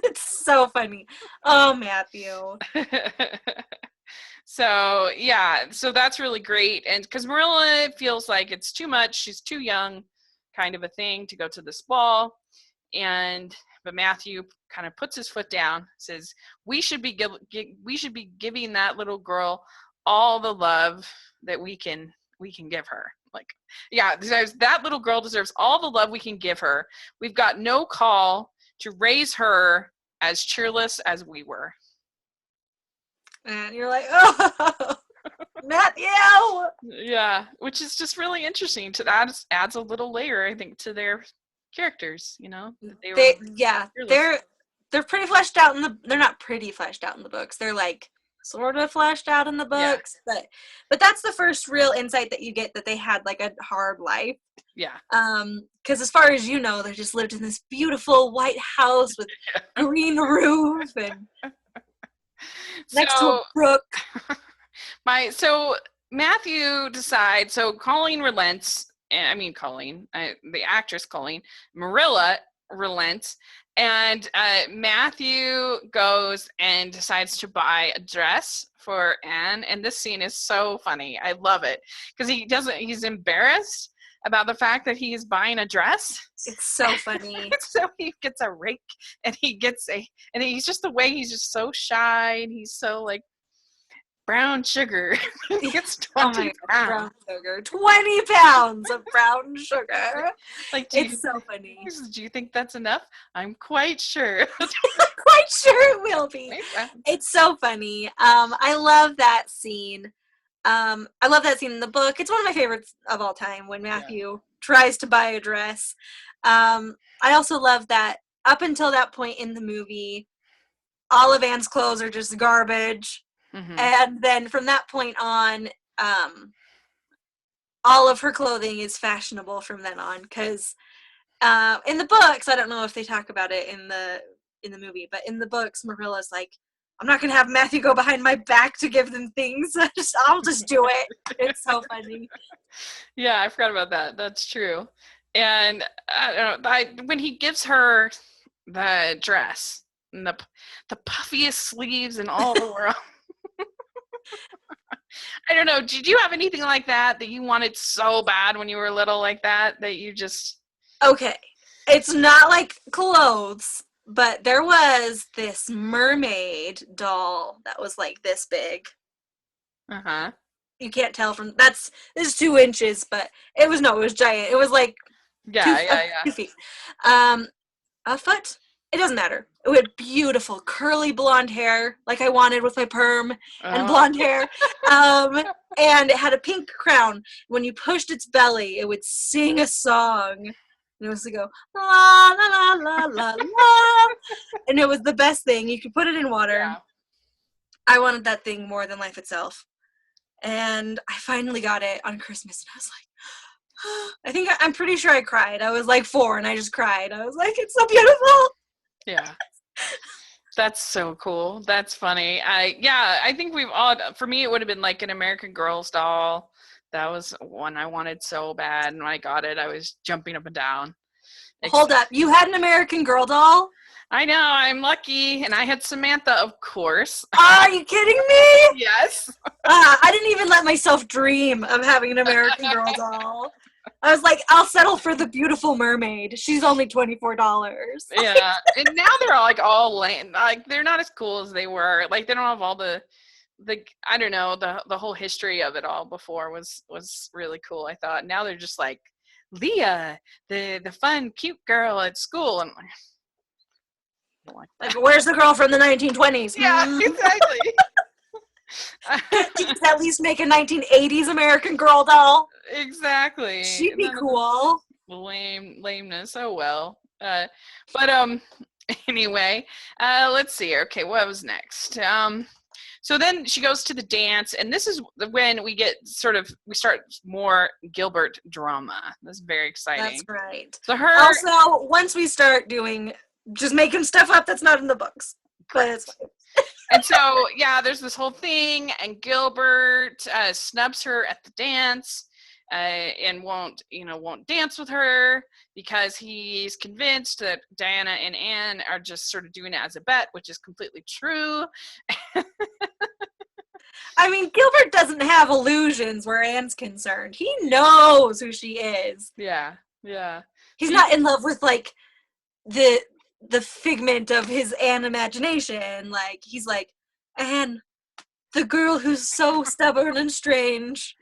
It's so funny. Oh, Matthew. So, yeah, so that's really great. And because Marilla feels like it's too much, she's too young, kind of a thing, to go to this ball. But Matthew kind of puts his foot down, says, we should be giving that little girl all the love that we can give her. Like, yeah, that little girl deserves all the love we can give her. We've got no call to raise her as cheerless as we were. And you're like, oh, Matthew! Yeah, which is just really interesting. Adds a little layer, I think, to their characters, you know? They're pretty fleshed out they're not pretty fleshed out in the books. They're like sort of fleshed out in the books, but that's the first real insight that you get, that they had like a hard life. Yeah. Because as far as you know, they just lived in this beautiful white house with green roof and next to a brook. So Matthew decides, so Colleen relents, the actress Colleen, Marilla relents, and Matthew goes and decides to buy a dress for Anne, and this scene is so funny. I love it, because he's embarrassed about the fact that he is buying a dress. It's so funny. So he gets a rake, and he's just the way he's just so shy, and he's so like brown sugar. He gets 20 pounds. Brown sugar. 20 pounds of brown sugar. Like, it's so funny. Do you think that's enough? I'm quite sure. Quite sure it will be. It's so funny. I love that scene. I love that scene in the book. It's one of my favorites of all time, when Matthew tries to buy a dress. I also love that up until that point in the movie, all of Anne's clothes are just garbage. Mm-hmm. And then from that point on, all of her clothing is fashionable from then on. Because in the books, I don't know if they talk about it in the movie, but in the books, Marilla's like, I'm not going to have Matthew go behind my back to give them things. I'll just do it. It's so funny. Yeah, I forgot about that. That's true. And I don't know, when he gives her the dress and the puffiest sleeves in all the world. I don't know. Did you have anything like that you wanted so bad when you were little, like that you just... Okay. It's not like clothes, but there was this mermaid doll that was like this big. Uh-huh. You can't tell from... This is 2 inches, but it was giant. It was like 2 feet. A foot? It doesn't matter. It had beautiful curly blonde hair, like I wanted with my perm and blonde hair. And it had a pink crown. When you pushed its belly, it would sing a song. And it was to go, la, la, la, la, la, la. And it was the best thing. You could put it in water. Yeah. I wanted that thing more than life itself. And I finally got it on Christmas. And I was like, I'm pretty sure I cried. I was like 4 and I just cried. I was like, it's so beautiful. Yeah. That's so cool. That's funny. I think for me, it would have been like an American Girl's doll. That was one I wanted so bad. And when I got it, I was jumping up and down. Hold up. You had an American Girl doll? I know. I'm lucky. And I had Samantha, of course. Are you kidding me? Yes. I didn't even let myself dream of having an American Girl doll. I was like, I'll settle for the beautiful mermaid. She's only $24. Yeah, and now they're all lame. Like they're not as cool as they were. Like they don't have all the I don't know, the whole history of it all before was really cool. I thought. Now they're just like Leah, the fun cute girl at school, and I don't like that. Like, where's the girl from the 1920s? Yeah, exactly. You could at least make a 1980s American Girl doll. Exactly. She'd be cool. Lameness. Oh well. But anyway, let's see. Okay, what was next? So then she goes to the dance, and this is when we start more Gilbert drama. That's very exciting. That's right. So also, once we start doing just making stuff up that's not in the books. But it's fine. And so, yeah, there's this whole thing, and Gilbert snubs her at the dance and won't dance with her because he's convinced that Diana and Anne are just sort of doing it as a bet, which is completely true. I mean, Gilbert doesn't have illusions where Anne's concerned. He knows who she is. Yeah. He's not in love with, like, the figment of his Anne imagination. Like, he's like, Anne, the girl who's so stubborn and strange.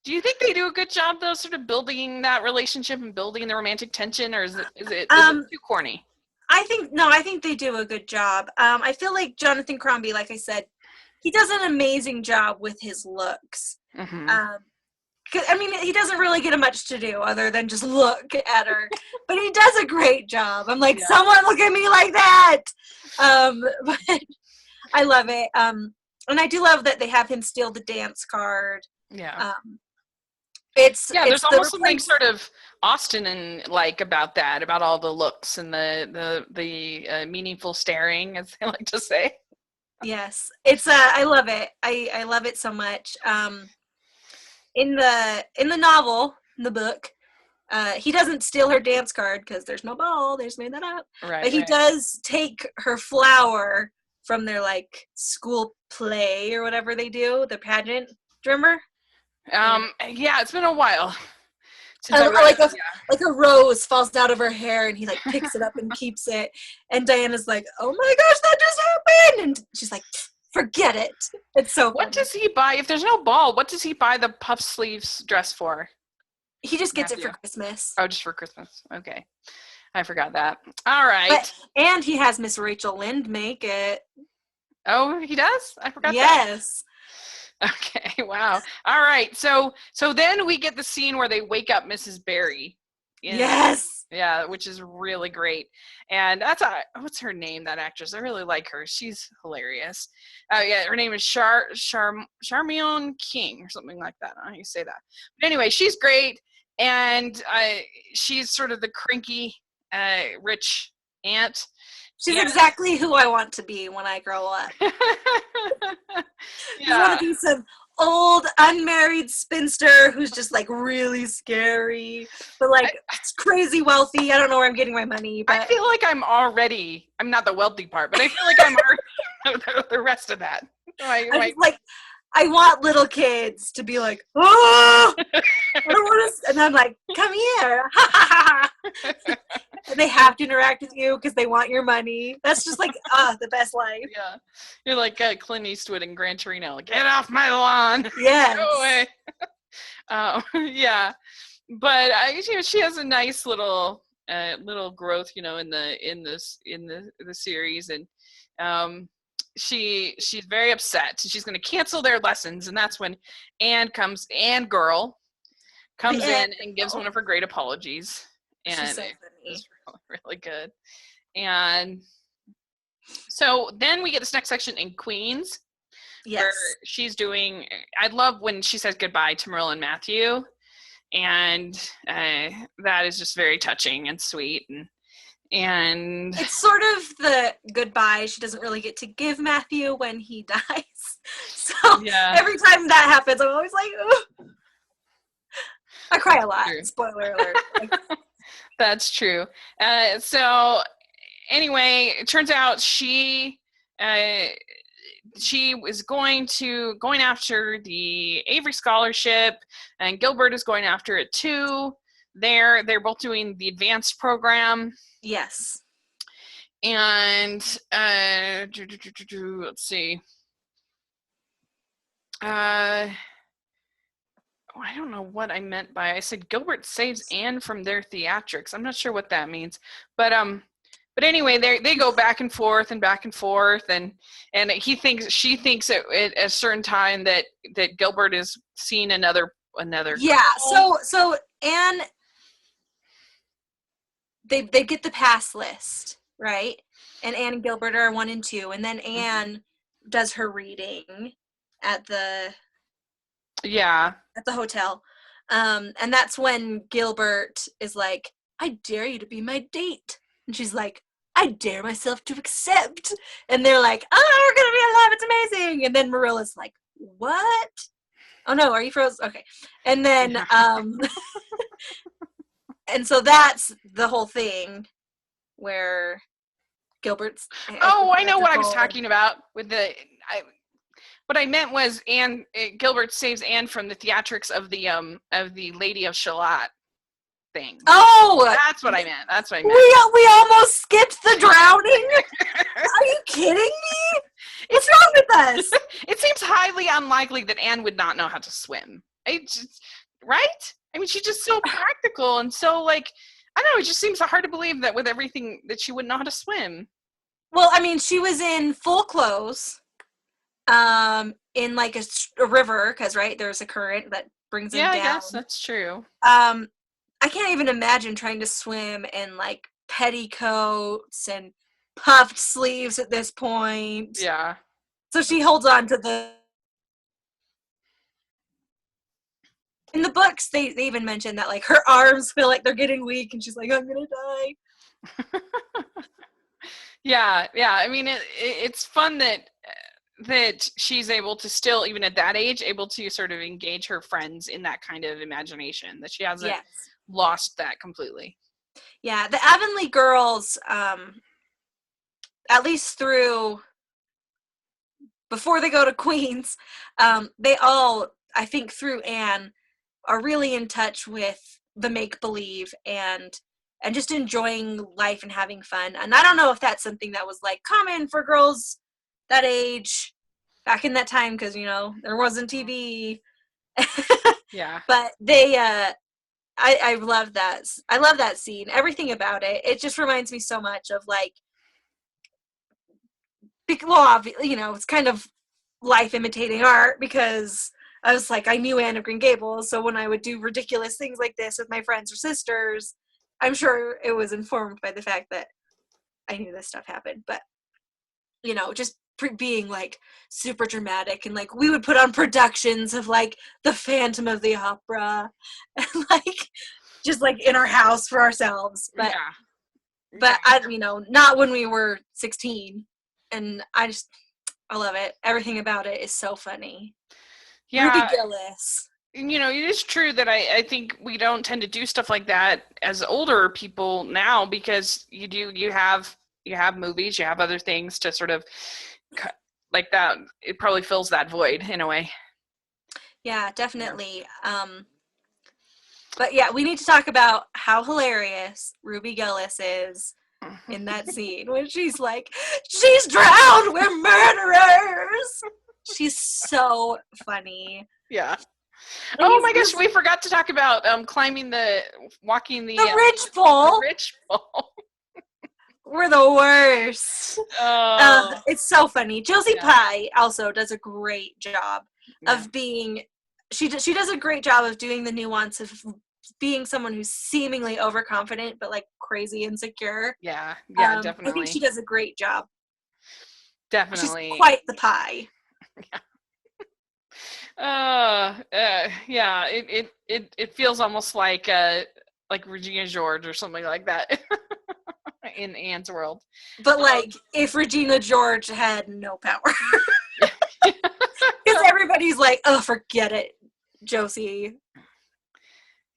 Do you think they do a good job, though, sort of building that relationship and building the romantic tension, or is it too corny? I think they do a good job. I feel like Jonathan Crombie, like I said, he does an amazing job with his looks. Mm-hmm. I mean, he doesn't really get much to do other than just look at her, but he does a great job. I'm like, someone look at me like that. But I love it. And I do love that they have him steal the dance card. Yeah. There's almost something sort of Austen and like about that, about all the looks and the meaningful staring, as they like to say. Yes, it's I love it. I love it so much. In the novel, in the book, he doesn't steal her dance card because there's no ball. They just made that up. Right. But he does take her flower from their like school play or whatever they do, the pageant. Do you remember? Yeah, it's been a while. Like a rose falls out of her hair, and he like picks it up and keeps it. And Diana's like, "Oh my gosh, that just happened!" And she's like, "Forget it." It's so. What does he buy if there's no ball? What does he buy the puff sleeves dress for? He just gets it for Christmas. Oh, just for Christmas. Okay, I forgot that. All right. And he has Miss Rachel Lynde make it. Oh, he does? I forgot. Yes. Okay, wow. All right. So then we get the scene where they wake up Mrs. Barry. Yes. Yeah, which is really great. And that's what's her name, that actress? I really like her. She's hilarious. Yeah, her name is Charmion King or something like that. I don't know how you say that. But anyway, she's great. And she's sort of the cranky, rich aunt. She's exactly who I want to be when I grow up. I want to be some old, unmarried spinster who's just, like, really scary, but, like, crazy wealthy. I don't know where I'm getting my money, but... I feel like I'm not the wealthy part, but I feel like I'm already the rest of that. I want little kids to be like, oh, I don't want to, and I'm like, come here. And they have to interact with you because they want your money. That's just like, the best life. Yeah. You're like Clint Eastwood in Gran Torino. Like, get off my lawn. Yes. Go away. Yeah. But she has a nice little growth, in the series, and she's very upset. She's going to cancel their lessons, and that's when Anne comes in and gives one of her great apologies, and she's so funny. It's really, really good. And so then we get this next section in Queens, where she's doing. I love when she says goodbye to Marilla and Matthew, and that is just very touching and sweet, and it's sort of the goodbye she doesn't really get to give Matthew when he dies. So every time that happens, I'm always like, oh. I cry a lot. True. Spoiler alert. That's true. So anyway, it turns out she was going after the Avery scholarship, and Gilbert is going after it too. they're both doing the advanced program. Yes. And let's see. I don't know what I meant by I said Gilbert saves Anne from their theatrics. I'm not sure what that means, but anyway, they go back and forth, and she thinks at a certain time that Gilbert is seeing another. Yeah. So Anne, they get the pass list, right? And Anne and Gilbert are 1 and 2, and then Anne does her reading at the hotel, and that's when Gilbert is like, "I dare you to be my date," and she's like, "I dare myself to accept," and they're like, "Oh, we're gonna be alive, it's amazing," and then Marilla's like, "What? Oh no, are you frozen?" Okay, and then and so that's the whole thing where Gilbert's. I know what I was talking about with what I meant was Gilbert saves Anne from the theatrics of the Lady of Shalott thing. Oh, that's what I meant. We almost skipped the drowning. Are you kidding me? What's wrong with us? It seems highly unlikely that Anne would not know how to swim. Right? I mean, she's just so practical and so I don't know. It just seems hard to believe that with everything that she wouldn't know how to swim. Well, I mean, she was in full clothes, in like a river, because right there's a current that brings them down. Yeah, I guess that's true. I can't even imagine trying to swim in like petticoats and puffed sleeves at this point. Yeah. So she holds on to in the books, they even mention that like her arms feel like they're getting weak, and she's like, "I'm gonna die." Yeah. I mean, it's fun that she's able to still, even at that age, able to sort of engage her friends in that kind of imagination, that she hasn't lost that completely. Yeah, the Avonlea girls, at least through before they go to Queens, they all, I think, through Anne, are really in touch with the make-believe and just enjoying life and having fun. And I don't know if that's something that was like common for girls that age back in that time, because there wasn't TV. Yeah. But they I love that. I love that scene. Everything about it. It just reminds me so much of like, well, it's kind of life imitating art, because I was like, I knew Anne of Green Gables, so when I would do ridiculous things like this with my friends or sisters, I'm sure it was informed by the fact that I knew this stuff happened. But just being like super dramatic, and like we would put on productions of like the Phantom of the Opera, and like just like in our house for ourselves. But I not when we were 16. And I love it. Everything about it is so funny. Yeah. Ruby Gillis. It is true that I think we don't tend to do stuff like that as older people now, because you have movies, you have other things to sort of like that. It probably fills that void in a way. Yeah, definitely. But yeah, we need to talk about how hilarious Ruby Gillis is in that scene when she's like, "She's drowned, we're murderers." She's so funny. Yeah. Oh my gosh, we forgot to talk about walking the ridgepole. The ridgepole. We're the worst. It's so funny. Josie Pye also does a great job of being. She does a great job of doing the nuance of being someone who's seemingly overconfident but like crazy insecure. Yeah, definitely. I think she does a great job. Definitely. She's quite the pie. Yeah. It feels almost like Regina George or something like that in Anne's world. But like if Regina George had no power. Because everybody's like, "Oh, forget it, Josie."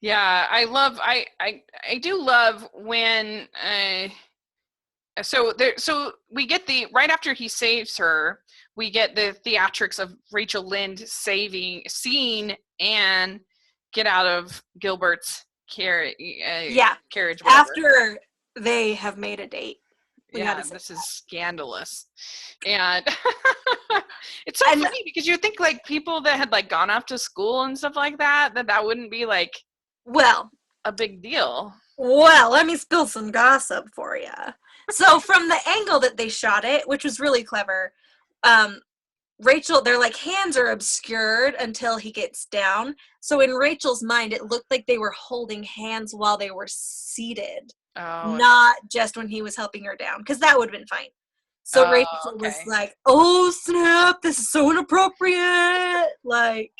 Yeah, I do love when so we get right after he saves her, we get the theatrics of Rachel Lynde seeing Anne get out of Gilbert's carriage, Yeah. carriage, whatever. After they have made a date. Yeah, this is scandalous. And it's so funny because you think like people that had like gone off to school and stuff like that wouldn't be like a big deal. Well, let me spill some gossip for you. So from the angle that they shot it, which was really clever, Rachel, their like hands are obscured until he gets down. So in Rachel's mind, it looked like they were holding hands while they were seated. Oh, not just when he was helping her down, because that would have been fine. So Rachel was like, "Oh snap! This is so inappropriate!" Like,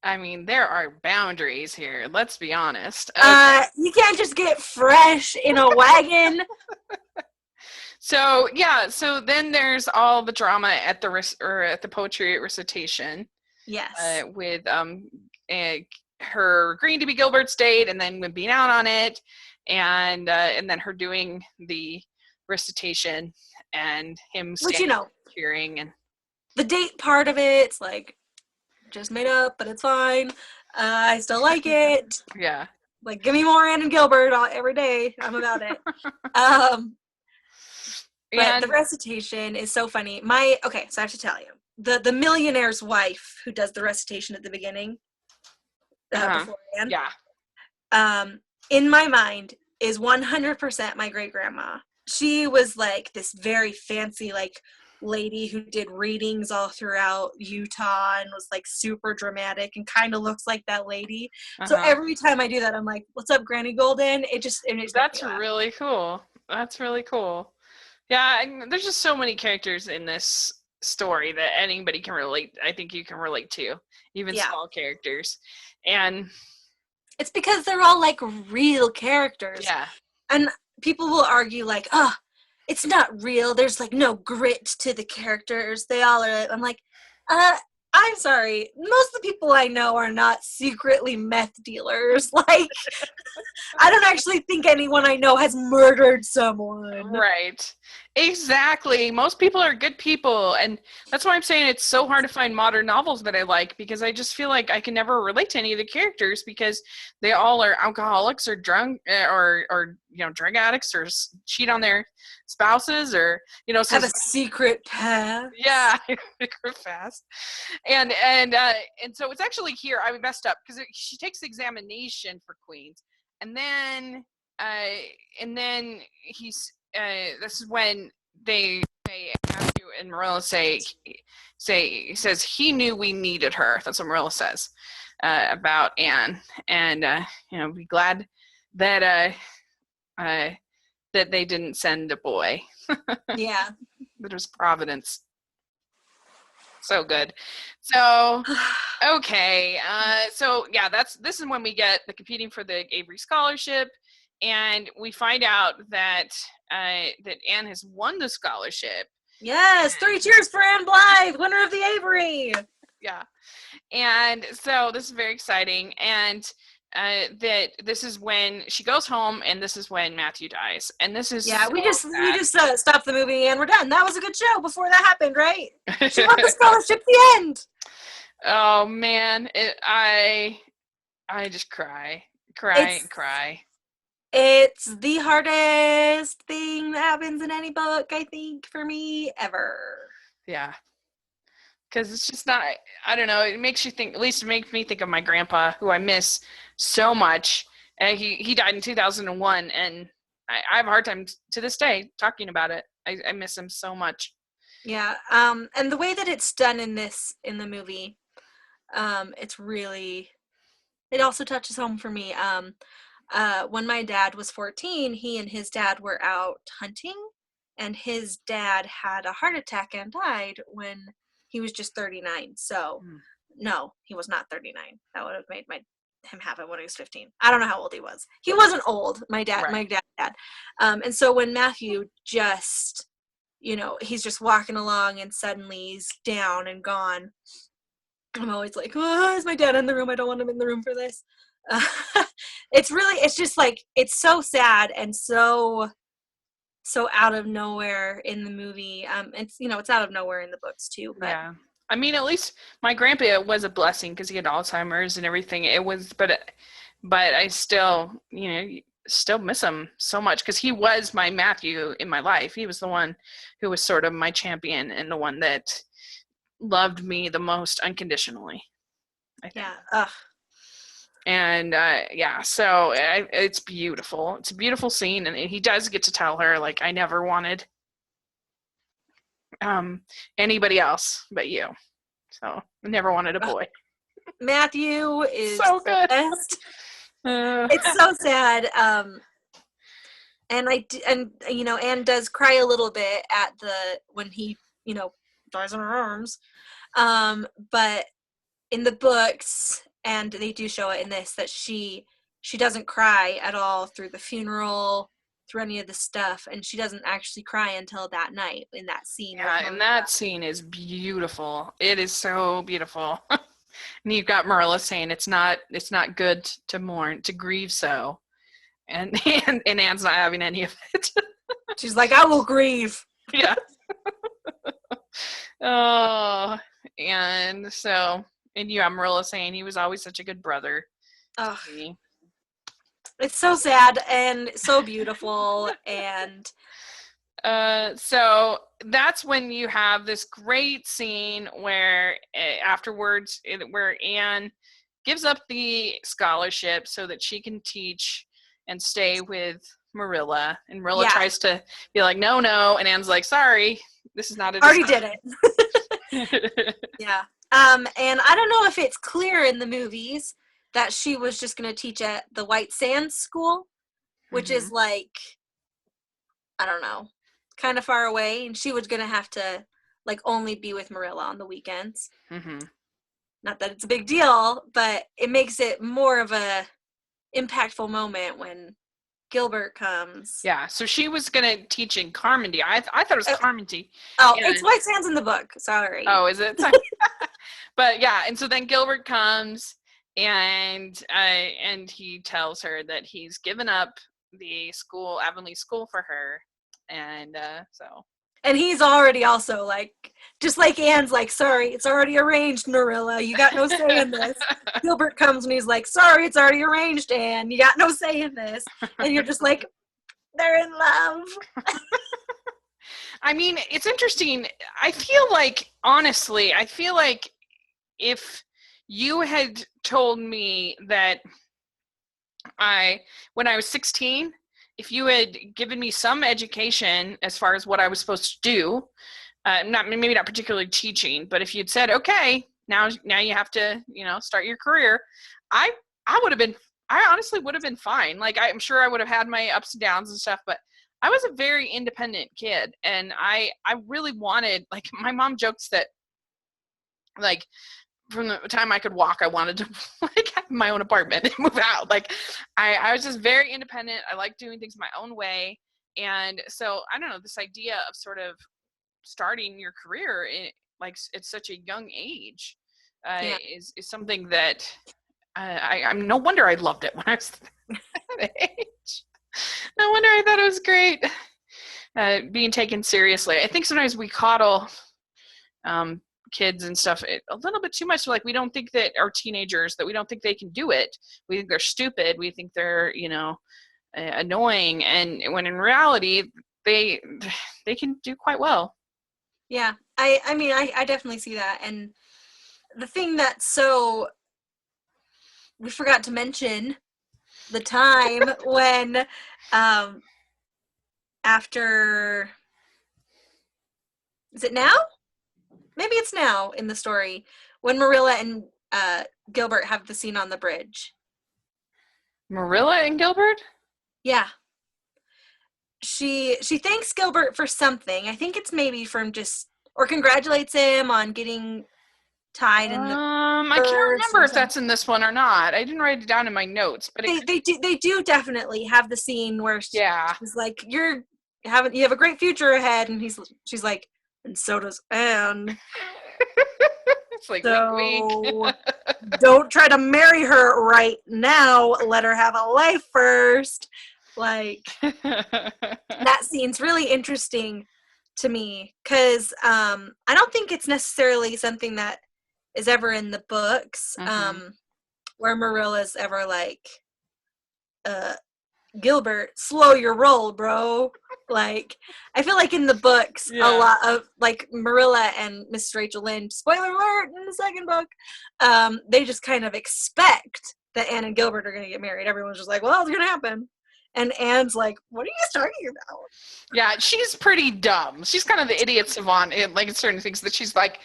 I mean, there are boundaries here. Let's be honest. You can't just get fresh in a wagon. So then there's all the drama at the poetry recitation. Yes. With her agreeing to be Gilbert's date and then being out on it. And then her doing the recitation and him cheering and the date part of it's like just made up, but it's fine. I still like it. Yeah. Like, give me more Anne and Gilbert every day. I'm about it. But the recitation is so funny. So I have to tell you, the millionaire's wife who does the recitation at the beginning, beforehand. Yeah. In my mind, is 100% my great-grandma. She was, like, this very fancy, like, lady who did readings all throughout Utah and was, like, super dramatic and kind of looks like that lady. So every time I do that, I'm like, what's up, Granny Golden? That's really cool. That's really cool. Yeah, there's just so many characters in this story that anybody can relate. I think you can relate to, even small characters. And it's because they're all, like, real characters. Yeah. And people will argue, like, it's not real. There's, like, no grit to the characters. They all are. I'm like, I'm sorry. Most of the people I know are not secretly meth dealers. Like, I don't actually think anyone I know has murdered someone. Right. Exactly. Most people are good people. And that's why I'm saying it's so hard to find modern novels that I like, because I just feel like I can never relate to any of the characters because they all are alcoholics or drunk or drug addicts or cheat on their spouses or, have a secret past. Yeah. Secret past. And so it's actually here I messed up because she takes the examination for Queens. And then he's this is when Matthew and Marilla says he knew we needed her. That's what Marilla says about Anne, and be glad that that they didn't send a boy. Yeah, that was Providence. So good. So okay. So yeah, this is when we get the competing for the Avery scholarship, and we find out that that Anne has won the scholarship. Yes, 3 cheers for Anne Blythe, winner of the Avery. Yeah, and so this is very exciting, and that this is when she goes home, and this is when Matthew dies, and this is we just stopped the movie and we're done. That was a good show before that happened, right? She won the scholarship at the end. Oh man, I just cry. It's the hardest thing that happens in any book, I think, for me ever. Yeah. Because it's just not, I don't know, it makes you think, at least it makes me think of my grandpa, who I miss so much. And he died in 2001, and I have a hard time to this day talking about it. I miss him so much. Yeah, and the way that it's done in the movie, it's really, it also touches home for me. When my dad was 14, he and his dad were out hunting, and his dad had a heart attack and died when he was just 39. So, no, he was not 39. That would have made him have it when he was 15. I don't know how old he was. He wasn't old, my dad. And so when Matthew just, he's just walking along and suddenly he's down and gone, I'm always like, oh, is my dad in the room? I don't want him in the room for this. It's just like, it's so sad and so out of nowhere in the movie. It's out of nowhere in the books too. But. Yeah. I mean, at least my grandpa was a blessing because he had Alzheimer's and everything. It was, but but I still, still miss him so much because he was my Matthew in my life. He was the one who was sort of my champion and the one that loved me the most unconditionally, I think. Yeah. Ugh. And so it's beautiful. It's a beautiful scene, and he does get to tell her, like, I never wanted anybody else but you. So I never wanted a boy. Matthew is so good. Best. It's so sad. And Anne does cry a little bit when he, dies in her arms. But in the books, and they do show it in this, that she doesn't cry at all through the funeral, through any of the stuff, and she doesn't actually cry until that night in that scene. Yeah, and that scene is beautiful. It is so beautiful. And you've got Marilla saying it's not good to mourn, to grieve so. And Anne's not having any of it. She's like, I will grieve. Yeah. Oh, and you have Marilla saying he was always such a good brother. Oh, it's so sad and so beautiful. And so that's when you have this great scene where afterwards, where Anne gives up the scholarship so that she can teach and stay with Marilla, and Marilla tries to be like, no, and Anne's like, sorry, this is not a already did it. Yeah. And I don't know if it's clear in the movies that she was just going to teach at the White Sands School, which is like, I don't know, kind of far away, and she was going to have to like only be with Marilla on the weekends. Not that it's a big deal, but it makes it more of a impactful moment when Gilbert comes. Yeah, so she was going to teach in Carmody. I thought it was Carmody. Oh, it's White Sands in the book. Sorry. Oh, is it? But yeah, and so then Gilbert comes, and he tells her that he's given up the school, Avonlea School, for her, and so. And he's already also like, just like Anne's like, sorry, it's already arranged, Marilla. You got no say in this. Gilbert comes and he's like, sorry, it's already arranged, Anne. You got no say in this. And you're just like, they're in love. I mean, it's interesting. I feel like if you had told me that when I was 16, if you had given me some education as far as what I was supposed to do, maybe not particularly teaching, but if you'd said, okay, now you have to, start your career, I honestly would have been fine. Like, I'm sure I would have had my ups and downs and stuff, but I was a very independent kid, and I really wanted, like, my mom jokes that, like, from the time I could walk, I wanted to like have my own apartment and move out. Like, I was just very independent. I like doing things my own way. And so, I don't know, this idea of sort of starting your career at such a young age is something that I'm no wonder I loved it when I was that age. No wonder I thought it was great being taken seriously. I think sometimes we coddle kids and stuff a little bit too much. Like, we don't think that our teenagers, that we don't think they can do it. We think they're stupid. We think they're, annoying. And when in reality, they can do quite well. Yeah. I mean, I definitely see that. And the thing that's we forgot to mention the time when, after, is it now? Maybe it's now in the story when Marilla and Gilbert have the scene on the bridge. Marilla and Gilbert? Yeah. She thanks Gilbert for something. I think it's maybe or congratulates him on getting tied in the I can't remember if that's in this one or not. I didn't write it down in my notes, but they do definitely have the scene where she's like, you have a great future ahead, and she's like, and so does Anne. It's like, so don't try to marry her right now. Let her have a life first. Like, that scene's really interesting to me because I don't think it's necessarily something that is ever in the books, where Marilla's ever like, Gilbert, slow your roll, bro. Like, I feel like in the books, a lot of, like, Marilla and Miss Rachel Lynde, spoiler alert in the second book, they just kind of expect that Anne and Gilbert are going to get married. Everyone's just like, well, it's going to happen. And Anne's like, what are you talking about? Yeah, she's pretty dumb. She's kind of the idiot savant in, like, in certain things that she's like,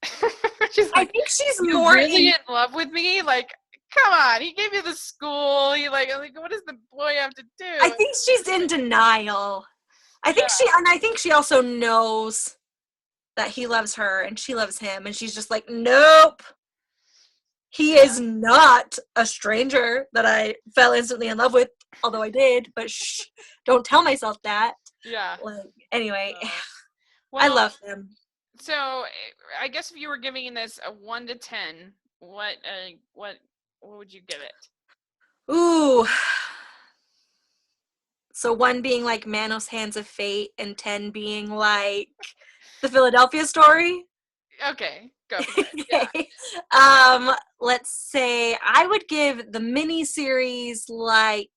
I think she's you more really in love with me? Like, come on, he gave you the school. You like, what does the boy have to do? I think she's in denial. I think she also knows that he loves her and she loves him, and she's just like, nope. He is not a stranger that I fell instantly in love with, although I did, but don't tell myself that. Yeah. Like, anyway, well, I love them. So, I guess if you were giving this a 1 to 10, what would you give it? Ooh. So 1 being like Manos Hands of Fate, and 10 being like the Philadelphia Story. Okay, go for it. Yeah. Let's say I would give the miniseries like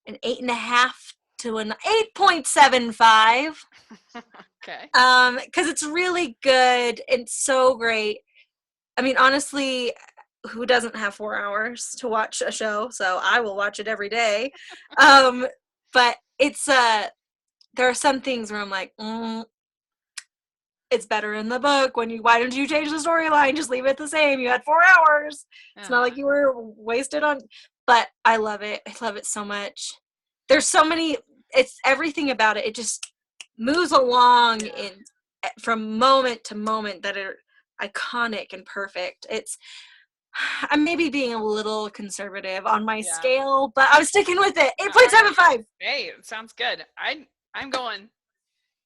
an 8.5 to an 8.75. Okay. Because it's really good and so great. I mean, honestly, who doesn't have 4 hours to watch a show? So I will watch it every day. But it's there are some things where I'm like, it's better in the book. Why don't you change the storyline? Just leave it the same. You had 4 hours. It's not like you were wasted on. But I love it. I love it so much. There's so many. It's everything about it. It just moves along from moment to moment that are iconic and perfect. I'm maybe being a little conservative on my scale, but I was sticking with it. 8.75. Hey, it sounds good. I'm going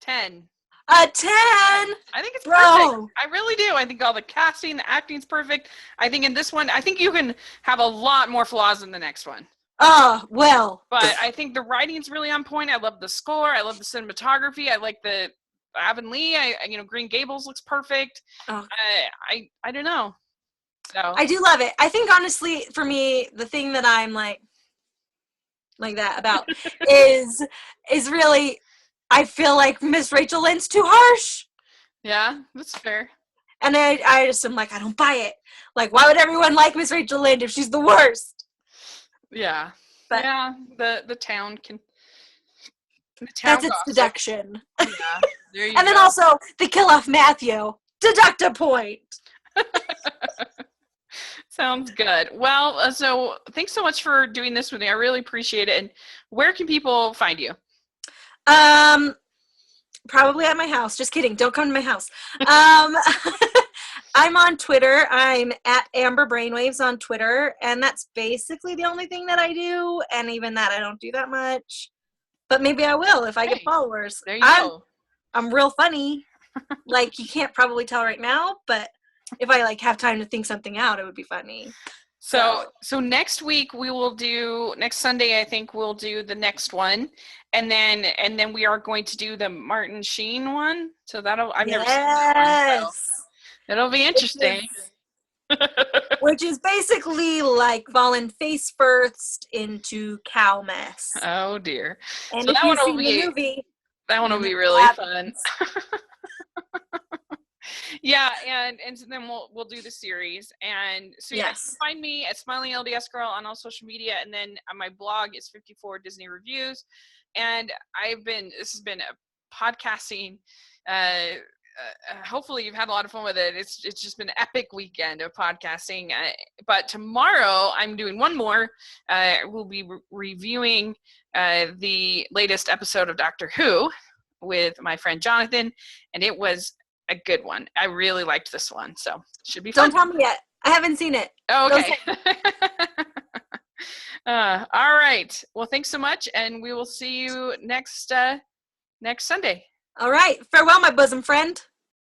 10. A 10. I think it's perfect. I really do. I think all the casting, the acting's perfect. I think in this one, I think you can have a lot more flaws in the next one. Oh, well. But I think the writing's really on point. I love the score. I love the cinematography. I like the Avonlea. Green Gables looks perfect. Oh. I don't know. So I do love it. I think honestly, for me, the thing that I'm like that about is really, I feel like Miss Rachel Lynde's too harsh. Yeah, that's fair. And I just am like, I don't buy it. Like, why would everyone like Miss Rachel Lynde if she's the worst? Yeah. But yeah, the town can. That's its deduction. Yeah. There you and go. then also the kill off Matthew. Deduct a point. Sounds good. Well, so thanks so much for doing this with me. I really appreciate it. And where can people find you? Probably at my house. Just kidding. Don't come to my house. I'm on Twitter. I'm at Amber Brainwaves on Twitter, and that's basically the only thing that I do. And even that, I don't do that much. But maybe I will if I get followers. There you go. I'm real funny. Like, you can't probably tell right now, but if I have time to think something out, it would be funny. So next week next Sunday, I think we'll do the next one. And then we are going to do the Martin Sheen one. So I've never seen that one. So it'll be interesting. Which is basically like falling face first into cow mess. Oh dear. And so if you've seen the movie, that one will be really fun. Yeah, and so then we'll do the series, and so you can find me at Smiling LDS Girl on all social media, and then on my blog is 54 Disney Reviews, and this has been a podcasting. Hopefully you've had a lot of fun with it. It's just been an epic weekend of podcasting. But tomorrow I'm doing one more. We'll be reviewing the latest episode of Doctor Who with my friend Jonathan, and it was a good one. I really liked this one, so should be fun. Don't tell me yet. I haven't seen it. Oh, okay. All right. Well, thanks so much, and we will see you next Sunday. All right. Farewell, my bosom friend.